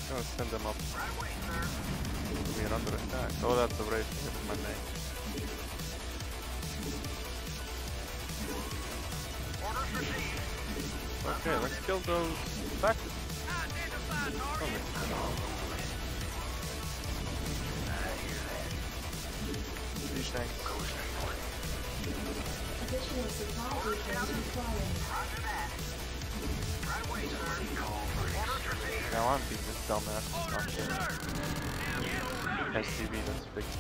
Speaker 2: I'm gonna send them up. Be another attack. Oh, that's a race with my name. Okay, let's kill those factors. These tanks.
Speaker 5: Additional supply depots required.
Speaker 2: Now I'm being this dumbass. Okay. STV, that's fixed.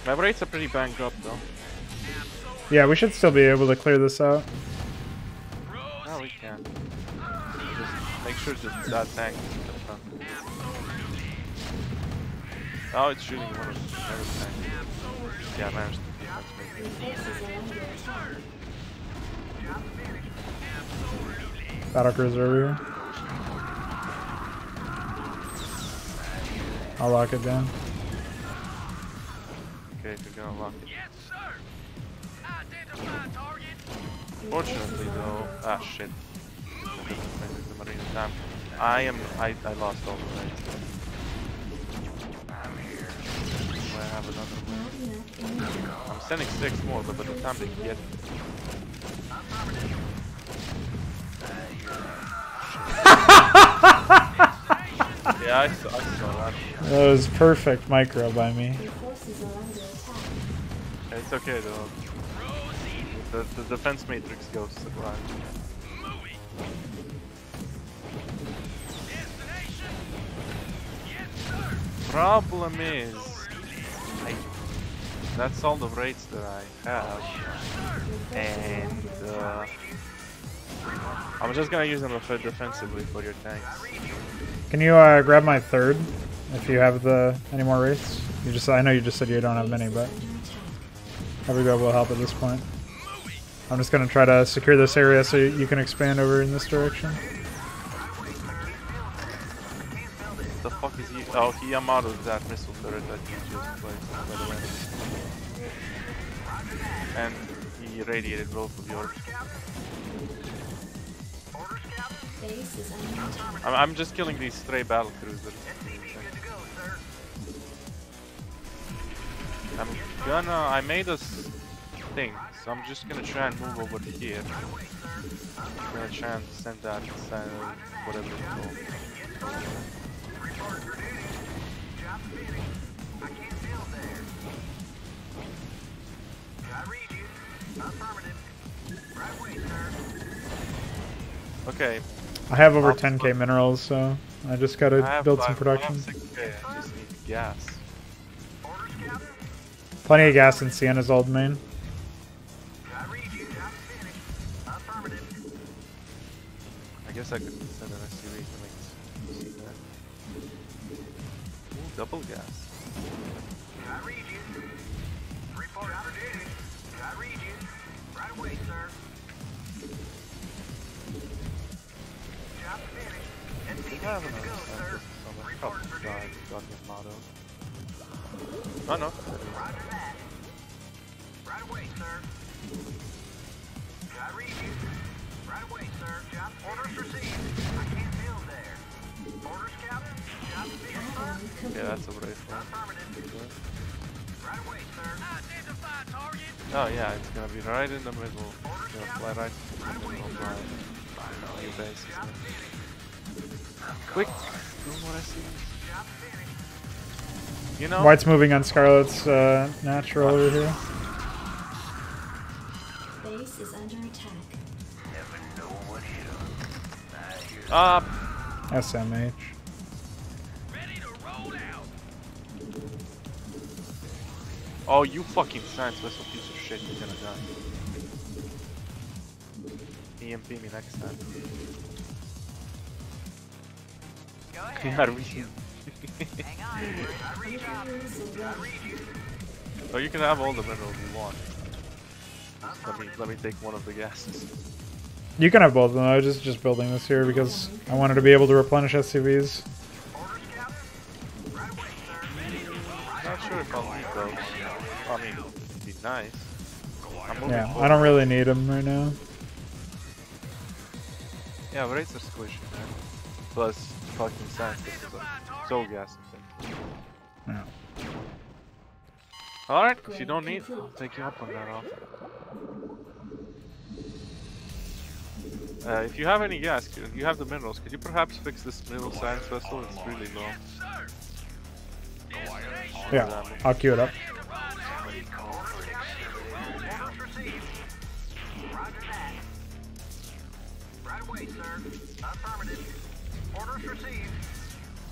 Speaker 2: My rates are pretty banged up though.
Speaker 1: Yeah, we should still be able to clear this out.
Speaker 2: No, we can. Just make sure that tank is in the front. Oh, it's shooting one of the other tanks. Yeah, I managed to beat that.
Speaker 5: Your forces are under attack.
Speaker 1: Battlecruiser over here. I'll lock it down.
Speaker 2: Okay, if you're gonna lock it. Fortunately though, ah shit. The marine damn. I lost all the rates. I have another one. I'm sending 6 more, but by the time they get yeah, I saw that.
Speaker 1: That was perfect micro by me.
Speaker 5: Your forces are under attack.
Speaker 2: It's okay though. The defense matrix goes to blind. Problem is, that's all the rates that I have, and I'm just gonna use them defensively for your tanks.
Speaker 1: Can you grab my third if you have any more wraiths? I know you just said you don't have many, but Every grub will help at this point. I'm just gonna try to secure this area so you can expand over in this direction.
Speaker 2: The fuck is he? Oh, he out of that missile turret that you just placed, by the way. And he irradiated both of yours.
Speaker 5: Base is under attack.
Speaker 2: I'm just killing these stray battle cruisers. I made a thing, so I'm just gonna try and move over here. I'm gonna try and send that, whatever it's called. Okay.
Speaker 1: I have over 10k minerals, so I just gotta build some production.
Speaker 2: 6K, I just need gas.
Speaker 1: Plenty of gas in Sienna's old main.
Speaker 2: I guess I could send an SUV to make see that. Ooh, double gas. I have another scientist somewhere. Probably died, goddamn motto. Oh no.
Speaker 4: Right away, sir. I read you. Right away, sir. Job orders received. I can't build there. Orders, Captain. Job finished, sir.
Speaker 2: Yeah, that's a brave one.
Speaker 4: Affirmative. Right away, sir. Identify target.
Speaker 2: Oh yeah, it's gonna be right in the middle. It's gonna fly right in the middle of my new base, isn't it? Quick! Doing what I see. You know?
Speaker 1: White's moving on Scarlet's natural over here.
Speaker 5: Base is under attack.
Speaker 1: SMH.
Speaker 2: Oh, you fucking science vessel piece of shit, you're gonna die. EMP me next time. Yeah, oh, you can have all the minerals you want. Let me take one of the gases.
Speaker 1: You can have both of them. I was just building this here because I wanted to be able to replenish SCVs.
Speaker 2: Not sure if I'll need those. I mean, it'd be nice.
Speaker 1: Yeah, I don't really need them right now.
Speaker 2: Yeah, rates are squishy, man. Plus, fucking science, this is a soul gas and thing.
Speaker 1: Yeah.
Speaker 2: Alright, if you don't need, I'll take you up on that offer. If you have any gas, you have the minerals, could you perhaps fix this middle science vessel? It's really low.
Speaker 1: Yeah, I'll queue it up.
Speaker 4: Right away, sir. Affirmative. Orders received.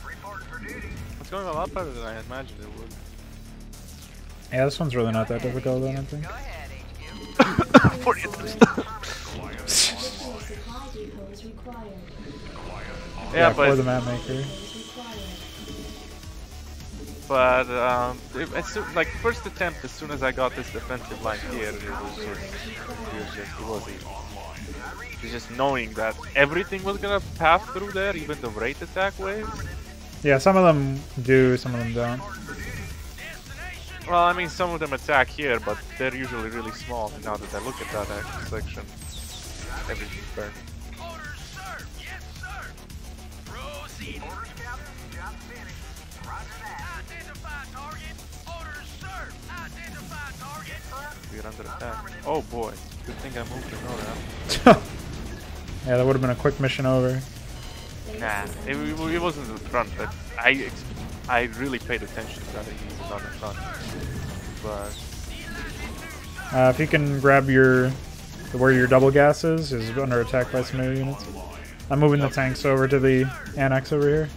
Speaker 4: Report for duty.
Speaker 2: It's going a lot better than I imagined it would.
Speaker 1: Yeah, this one's really not that difficult, I don't think.
Speaker 4: Go ahead, HQ.
Speaker 2: 40 attempts.
Speaker 5: Supply depot is required.
Speaker 2: Yeah,
Speaker 1: for
Speaker 2: but
Speaker 1: the map maker.
Speaker 5: Is required.
Speaker 2: but like first attempt, as soon as I got this defensive line here, it was just knowing that everything was gonna pass through there, even the rate attack waves.
Speaker 1: Yeah, some of them do, some of them don't.
Speaker 2: Well, I mean, some of them attack here, but they're usually really small. Now that I look at that section, everything's burned. We're under attack. Oh boy, good thing I moved to know that.
Speaker 1: Yeah, that would have been a quick mission over.
Speaker 2: Nah, it wasn't the front, but I really paid attention to that he was on the front. But
Speaker 1: If you can grab where your double gas is under attack by some air units. I'm moving the tanks over to the annex over here.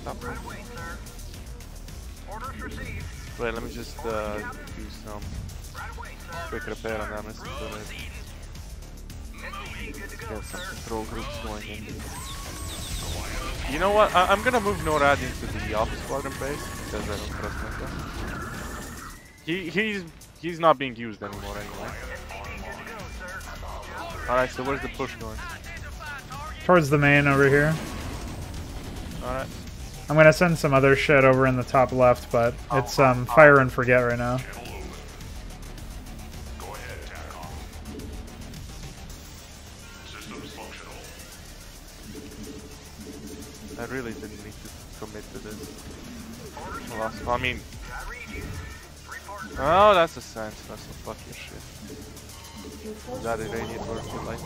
Speaker 2: Stop. Wait, let me just do some quick repair on that missile turret. Get some control groups going in. You know what? I'm gonna move NORAD into the Alpha Squadron base because I don't trust myself. He's not being used anymore anyway. Alright, so where's the push going?
Speaker 1: Towards the main over here.
Speaker 2: Alright.
Speaker 1: I'm gonna send some other shit over in the top left, but it's fire and forget right now.
Speaker 2: I really didn't need to commit to this. Well, I mean... Oh, that's a sense. That's some fuck your shit. Is that irradiate vertical light?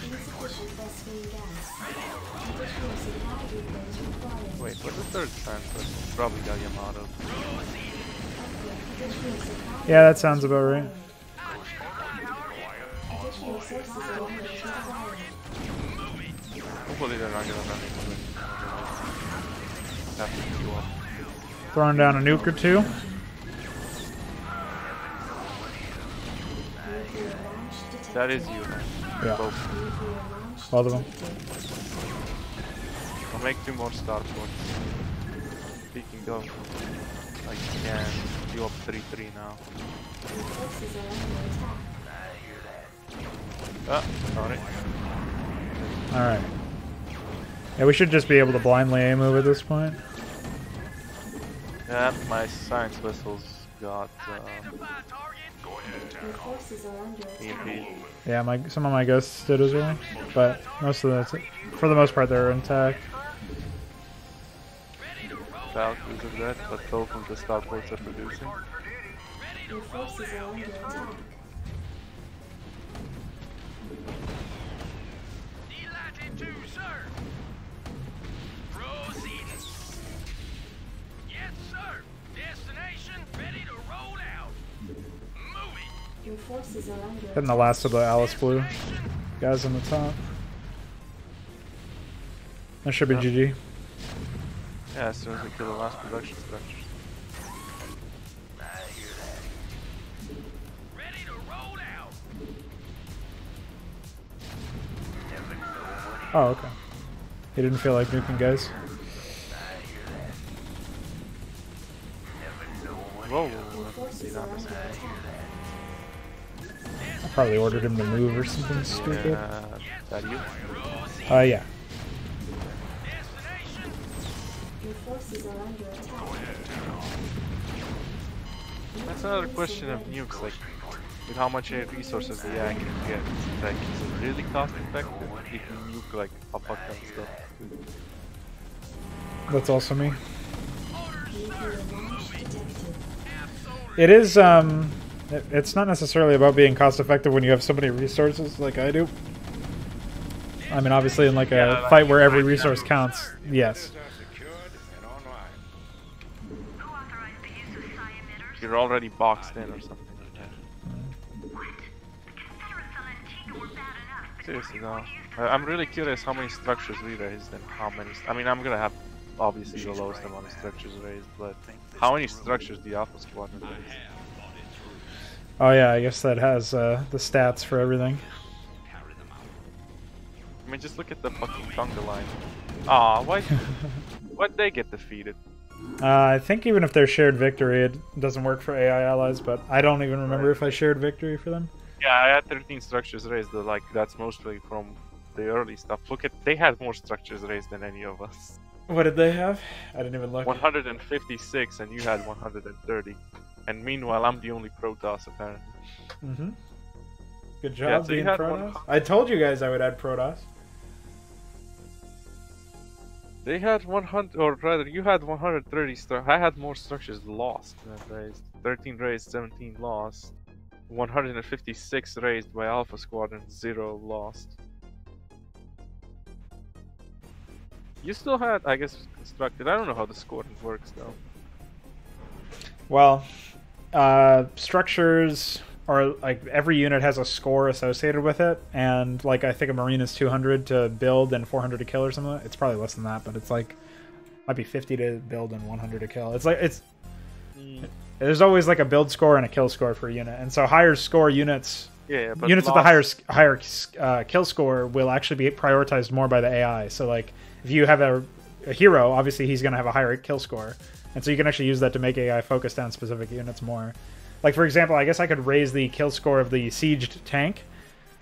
Speaker 5: Insufficient phosphine gas. Additional supply depots required.
Speaker 2: Wait, what's the third sense? That's probably got Yamato.
Speaker 5: Additional supply
Speaker 1: Yeah, that sounds about right.
Speaker 5: Additional sources of energy required.
Speaker 2: Hopefully they're not gonna run into it. Have to queue up.
Speaker 1: Throwing down a nuke or two.
Speaker 5: Nuclear launch detected.
Speaker 2: That is you, man.
Speaker 1: Yeah.
Speaker 2: Both.
Speaker 5: Nuclear launch
Speaker 1: Both of them.
Speaker 5: detected.
Speaker 2: I'll make 2 more star points. Speaking of, I can queue up 3-3 now.
Speaker 5: Your forces are under attack.
Speaker 2: Ah, sorry.
Speaker 1: Alright. Yeah, we should just be able to blindly aim move at this point.
Speaker 2: Yeah, my science vessels got
Speaker 5: Your forces are under attack.
Speaker 2: EMP.
Speaker 1: Yeah, some of my ghosts did as well, but most of the, for the most part, they're intact.
Speaker 2: Valkyries are dead, but both of the starports are producing.
Speaker 5: Your forces are under attack. Your forces are under
Speaker 1: Hitting the last of the Alice Blue guys on the top. That should be GG.
Speaker 2: Yeah, as soon as we kill the last production structures.
Speaker 1: Oh, okay. He didn't feel like nuking guys.
Speaker 2: Whoa,
Speaker 5: Your forces are under attack.
Speaker 1: I probably ordered him to move or something stupid.
Speaker 2: That you?
Speaker 1: Yeah.
Speaker 5: Your forces are under attack.
Speaker 2: That's another question of nukes, like, with how much resources the AI can get. Like, is it really cost effective? You can nuke, like, a fuck ton of stuff.
Speaker 1: That's also me.
Speaker 5: Nuclear launch detected.
Speaker 1: It is, it's not necessarily about being cost effective when you have so many resources like I do. I mean, obviously in like a fight where every resource counts, yes.
Speaker 2: You're already boxed in or something. Seriously, no. I'm really curious how many structures we raised and how many... I mean, I'm gonna have obviously the lowest amount of structures raised, but how many structures the Alpha Squadron raised?
Speaker 1: Oh yeah, I guess that has the stats for everything.
Speaker 2: I mean, just look at the fucking Tonga line. Aw, why? Why'd they get defeated?
Speaker 1: I think even if they're shared victory, it doesn't work for AI allies, but I don't even remember if I shared victory for them.
Speaker 2: Yeah, I had 13 structures raised, but like that's mostly from the early stuff. Look at, they had more structures raised than any of us.
Speaker 1: What did they have? I didn't even look.
Speaker 2: 156 and you had 130. And meanwhile, I'm the only Protoss apparently.
Speaker 1: Mm-hmm. Good job
Speaker 2: Yeah, so you
Speaker 1: being
Speaker 2: had
Speaker 1: Protoss. I told you guys I would add Protoss.
Speaker 2: They had 100, or rather, you had 130 I had more structures lost than raised. 13 raised, 17 lost. 156 raised by Alpha Squadron, 0 lost. You still had, I guess, constructed. I don't know how the scoring works though.
Speaker 1: Well, structures are like every unit has a score associated with it, and like I think a Marine is 200 to build and 400 to kill or something. It's probably less than that, but it's like might be 50 to build and 100 to kill. It's like there's always like a build score and a kill score for a unit, and so higher score units.
Speaker 2: Yeah, but
Speaker 1: units with the higher kill score will actually be prioritized more by the AI. So like if you have a hero, obviously he's going to have a higher kill score. And so you can actually use that to make AI focus down specific units more. Like, for example, I guess I could raise the kill score of the sieged tank.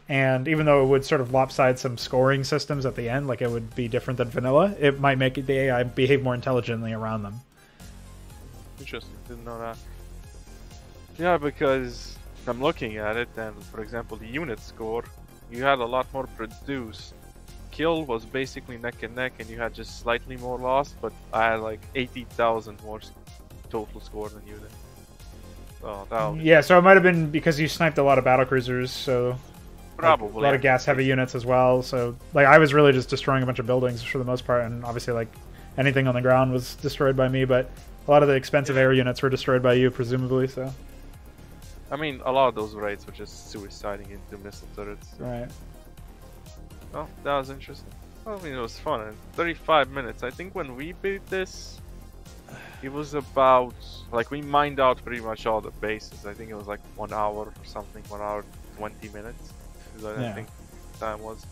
Speaker 1: And even though it would sort of lopside some scoring systems at the end, like it would be different than vanilla, it might make the AI behave more intelligently around them.
Speaker 2: Interesting, didn't know that. Yeah, because I'm looking at it, and for example, the unit score, you had a lot more produced. Kill was basically neck and neck, and you had just slightly more lost, but I had like 80,000 more total score than you did. Oh, that was...
Speaker 1: Yeah, so it might have been because you sniped a lot of battlecruisers, so
Speaker 2: probably
Speaker 1: like, a lot of gas-heavy units as well. So like I was really just destroying a bunch of buildings for the most part, and obviously like anything on the ground was destroyed by me, but a lot of the expensive air units were destroyed by you, presumably. So
Speaker 2: I mean, a lot of those raids were just suiciding into missile turrets.
Speaker 1: right.
Speaker 2: Oh, that was interesting. Well, I mean, it was fun. And 35 minutes. I think when we beat this, it was about, like, we mined out pretty much all the bases. I think it was like 1 hour or something, 1 hour 20 minutes. Is what I think the time was.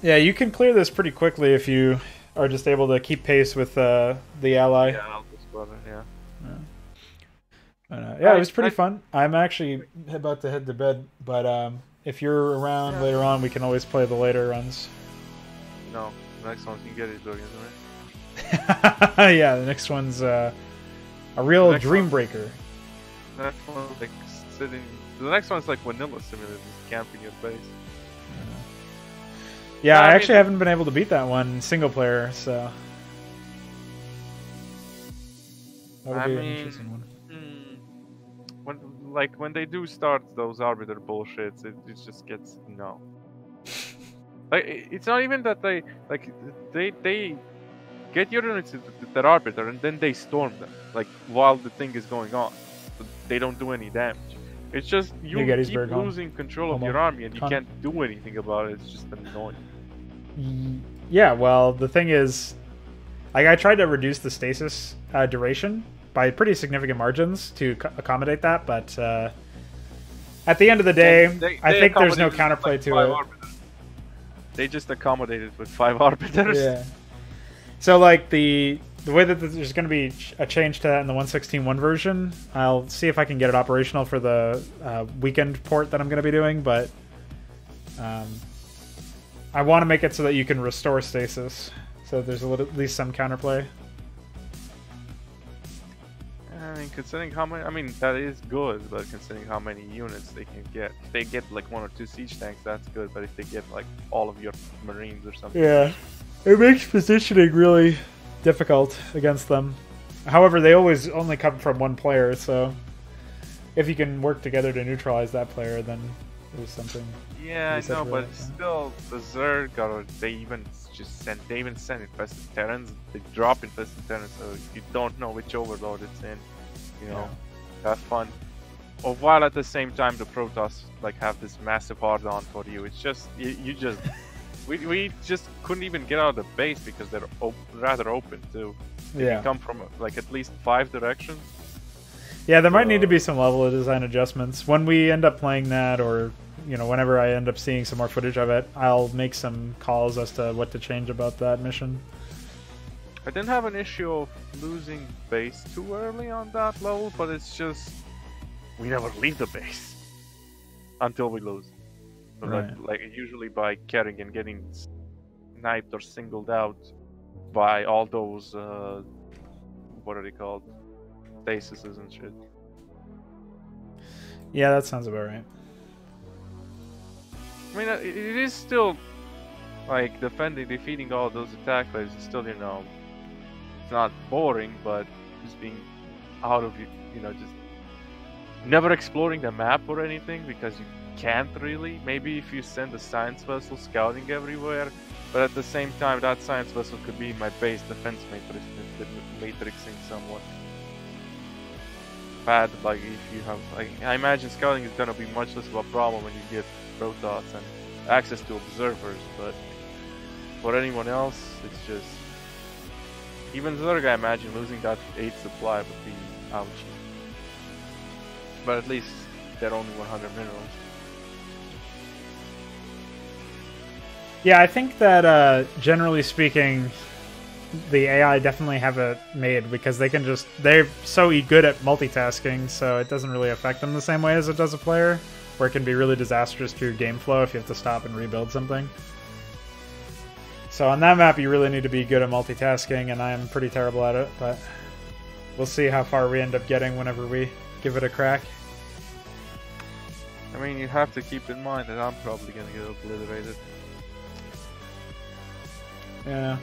Speaker 2: Yeah,
Speaker 1: you can clear this pretty quickly if you are just able to keep pace with the ally.
Speaker 2: Yeah, I'll just go there, yeah.
Speaker 1: Yeah, it was pretty fun. I'm actually about to head to bed, but if you're around later on, we can always play the later runs.
Speaker 2: No, the next one you get it, isn't it?
Speaker 1: Yeah, the next one's a real dream breaker.
Speaker 2: The next one's like sitting. The next one's like vanilla simulator, just camping your base.
Speaker 1: Yeah, I actually haven't been able to beat that one single player, so that would be an interesting one.
Speaker 2: When they do start those arbiter bullshits, it just gets like it's not even that they get your units into that arbiter and then they storm them like while the thing is going on, so they don't do any damage. It's just you keep losing control of your army and you can't do anything about it. It's just annoying.
Speaker 1: Yeah, well, the thing is, like, I tried to reduce the stasis duration by pretty significant margins to accommodate that, but at the end of the day, I think there's no counterplay to it.
Speaker 2: Arbiters. They just accommodated with 5 arbiters.
Speaker 1: Yeah. So, like, the way that there's going to be a change to that in the 1.16.1 version, I'll see if I can get it operational for the weekend port that I'm going to be doing, but I want to make it so that you can restore stasis, so there's at least some counterplay.
Speaker 2: I mean, considering how many, I mean, that is good, but considering how many units they can get, if they get like 1 or 2 siege tanks, that's good, but if they get like all of your marines or something.
Speaker 1: Yeah, it makes positioning really difficult against them. However, they always only come from one player, so if you can work together to neutralize that player, then there's something.
Speaker 2: Yeah, I know, but still, the Zerg, or they even send infested terrans. They drop infested terrans, so you don't know which overlord it's in. You know, have fun. Or while at the same time the Protoss like have this massive hard-on for you. It's just you just we just couldn't even get out of the base because they're rather open too. They come from like at least 5 directions.
Speaker 1: Yeah, there might need to be some level of design adjustments when we end up playing that, or you know, whenever I end up seeing some more footage of it, I'll make some calls as to what to change about that mission.
Speaker 2: I didn't have an issue of losing base too early on that level, but it's just we never leave the base until we lose. So
Speaker 1: Right.
Speaker 2: like usually by carrying and getting sniped or singled out by all those what are they called? Stasises and shit.
Speaker 1: Yeah, that sounds about right.
Speaker 2: I mean, it is still like defeating all those attack waves is still, you know, it's not boring, but just being out of you know, just never exploring the map or anything because you can't really. Maybe if you send a science vessel scouting everywhere, but at the same time, that science vessel could be my base defense matrixing somewhat. Bad, like if you have, like, I imagine scouting is gonna be much less of a problem when you get Protoss and access to observers, but for anyone else, it's just even Zerg, I imagine losing that 8 supply would be ouchy. But at least they're only 100 minerals.
Speaker 1: Yeah, I think that generally speaking, the AI definitely have it made because they're so good at multitasking, so it doesn't really affect them the same way as it does a player, where it can be really disastrous to your game flow if you have to stop and rebuild something. So on that map, you really need to be good at multitasking, and I am pretty terrible at it, but we'll see how far we end up getting whenever we give it a crack.
Speaker 2: I mean, you have to keep in mind that I'm probably gonna get obliterated.
Speaker 1: Yeah.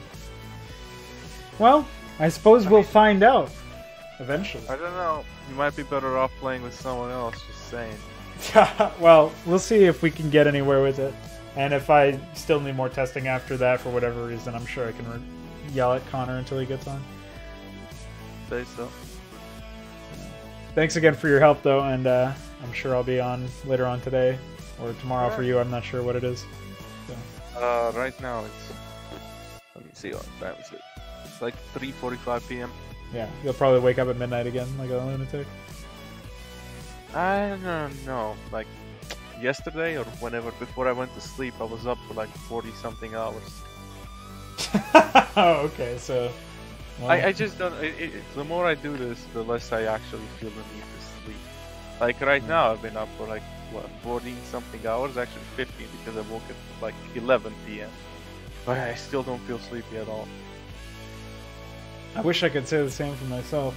Speaker 1: Well, I suppose we'll find out eventually.
Speaker 2: I don't know. You might be better off playing with someone else, just saying.
Speaker 1: Well, we'll see if we can get anywhere with it. And if I still need more testing after that for whatever reason, I'm sure I can yell at Connor until he gets on.
Speaker 2: Say so.
Speaker 1: Thanks again for your help, though, and I'm sure I'll be on later on today or tomorrow for you. I'm not sure what it is. So.
Speaker 2: Right now it's... Let me see what time is it. It's like 3:45 p.m.
Speaker 1: Yeah, you'll probably wake up at midnight again, like a lunatic.
Speaker 2: I don't know. Like, yesterday or whenever before I went to sleep, I was up for like 40-something hours.
Speaker 1: Oh, okay, so... Well,
Speaker 2: I just don't... the more I do this, the less I actually feel the need to sleep. Like right now, I've been up for like, what, 40-something hours? Actually 50 because I woke at like 11 p.m. But I still don't feel sleepy at all.
Speaker 1: I wish I could say the same for myself.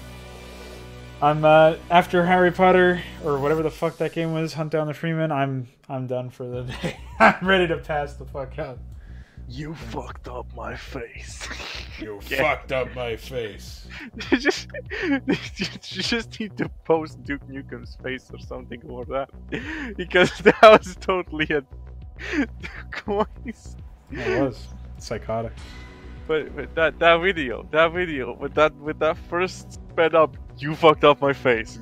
Speaker 1: I'm after Harry Potter or whatever the fuck that game was, Hunt Down the Freeman. I'm done for the day. I'm ready to pass the fuck out.
Speaker 2: You fucked up my face.
Speaker 1: You fucked up my face.
Speaker 2: you just need to post Duke Nukem's face or something over that, because that was totally a coins.
Speaker 1: It was psychotic.
Speaker 2: But that video with that first sped up, you fucked up my face.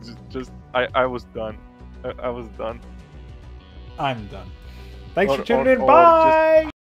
Speaker 2: I was done. I was done.
Speaker 1: I'm done. Thanks for tuning in. Bye.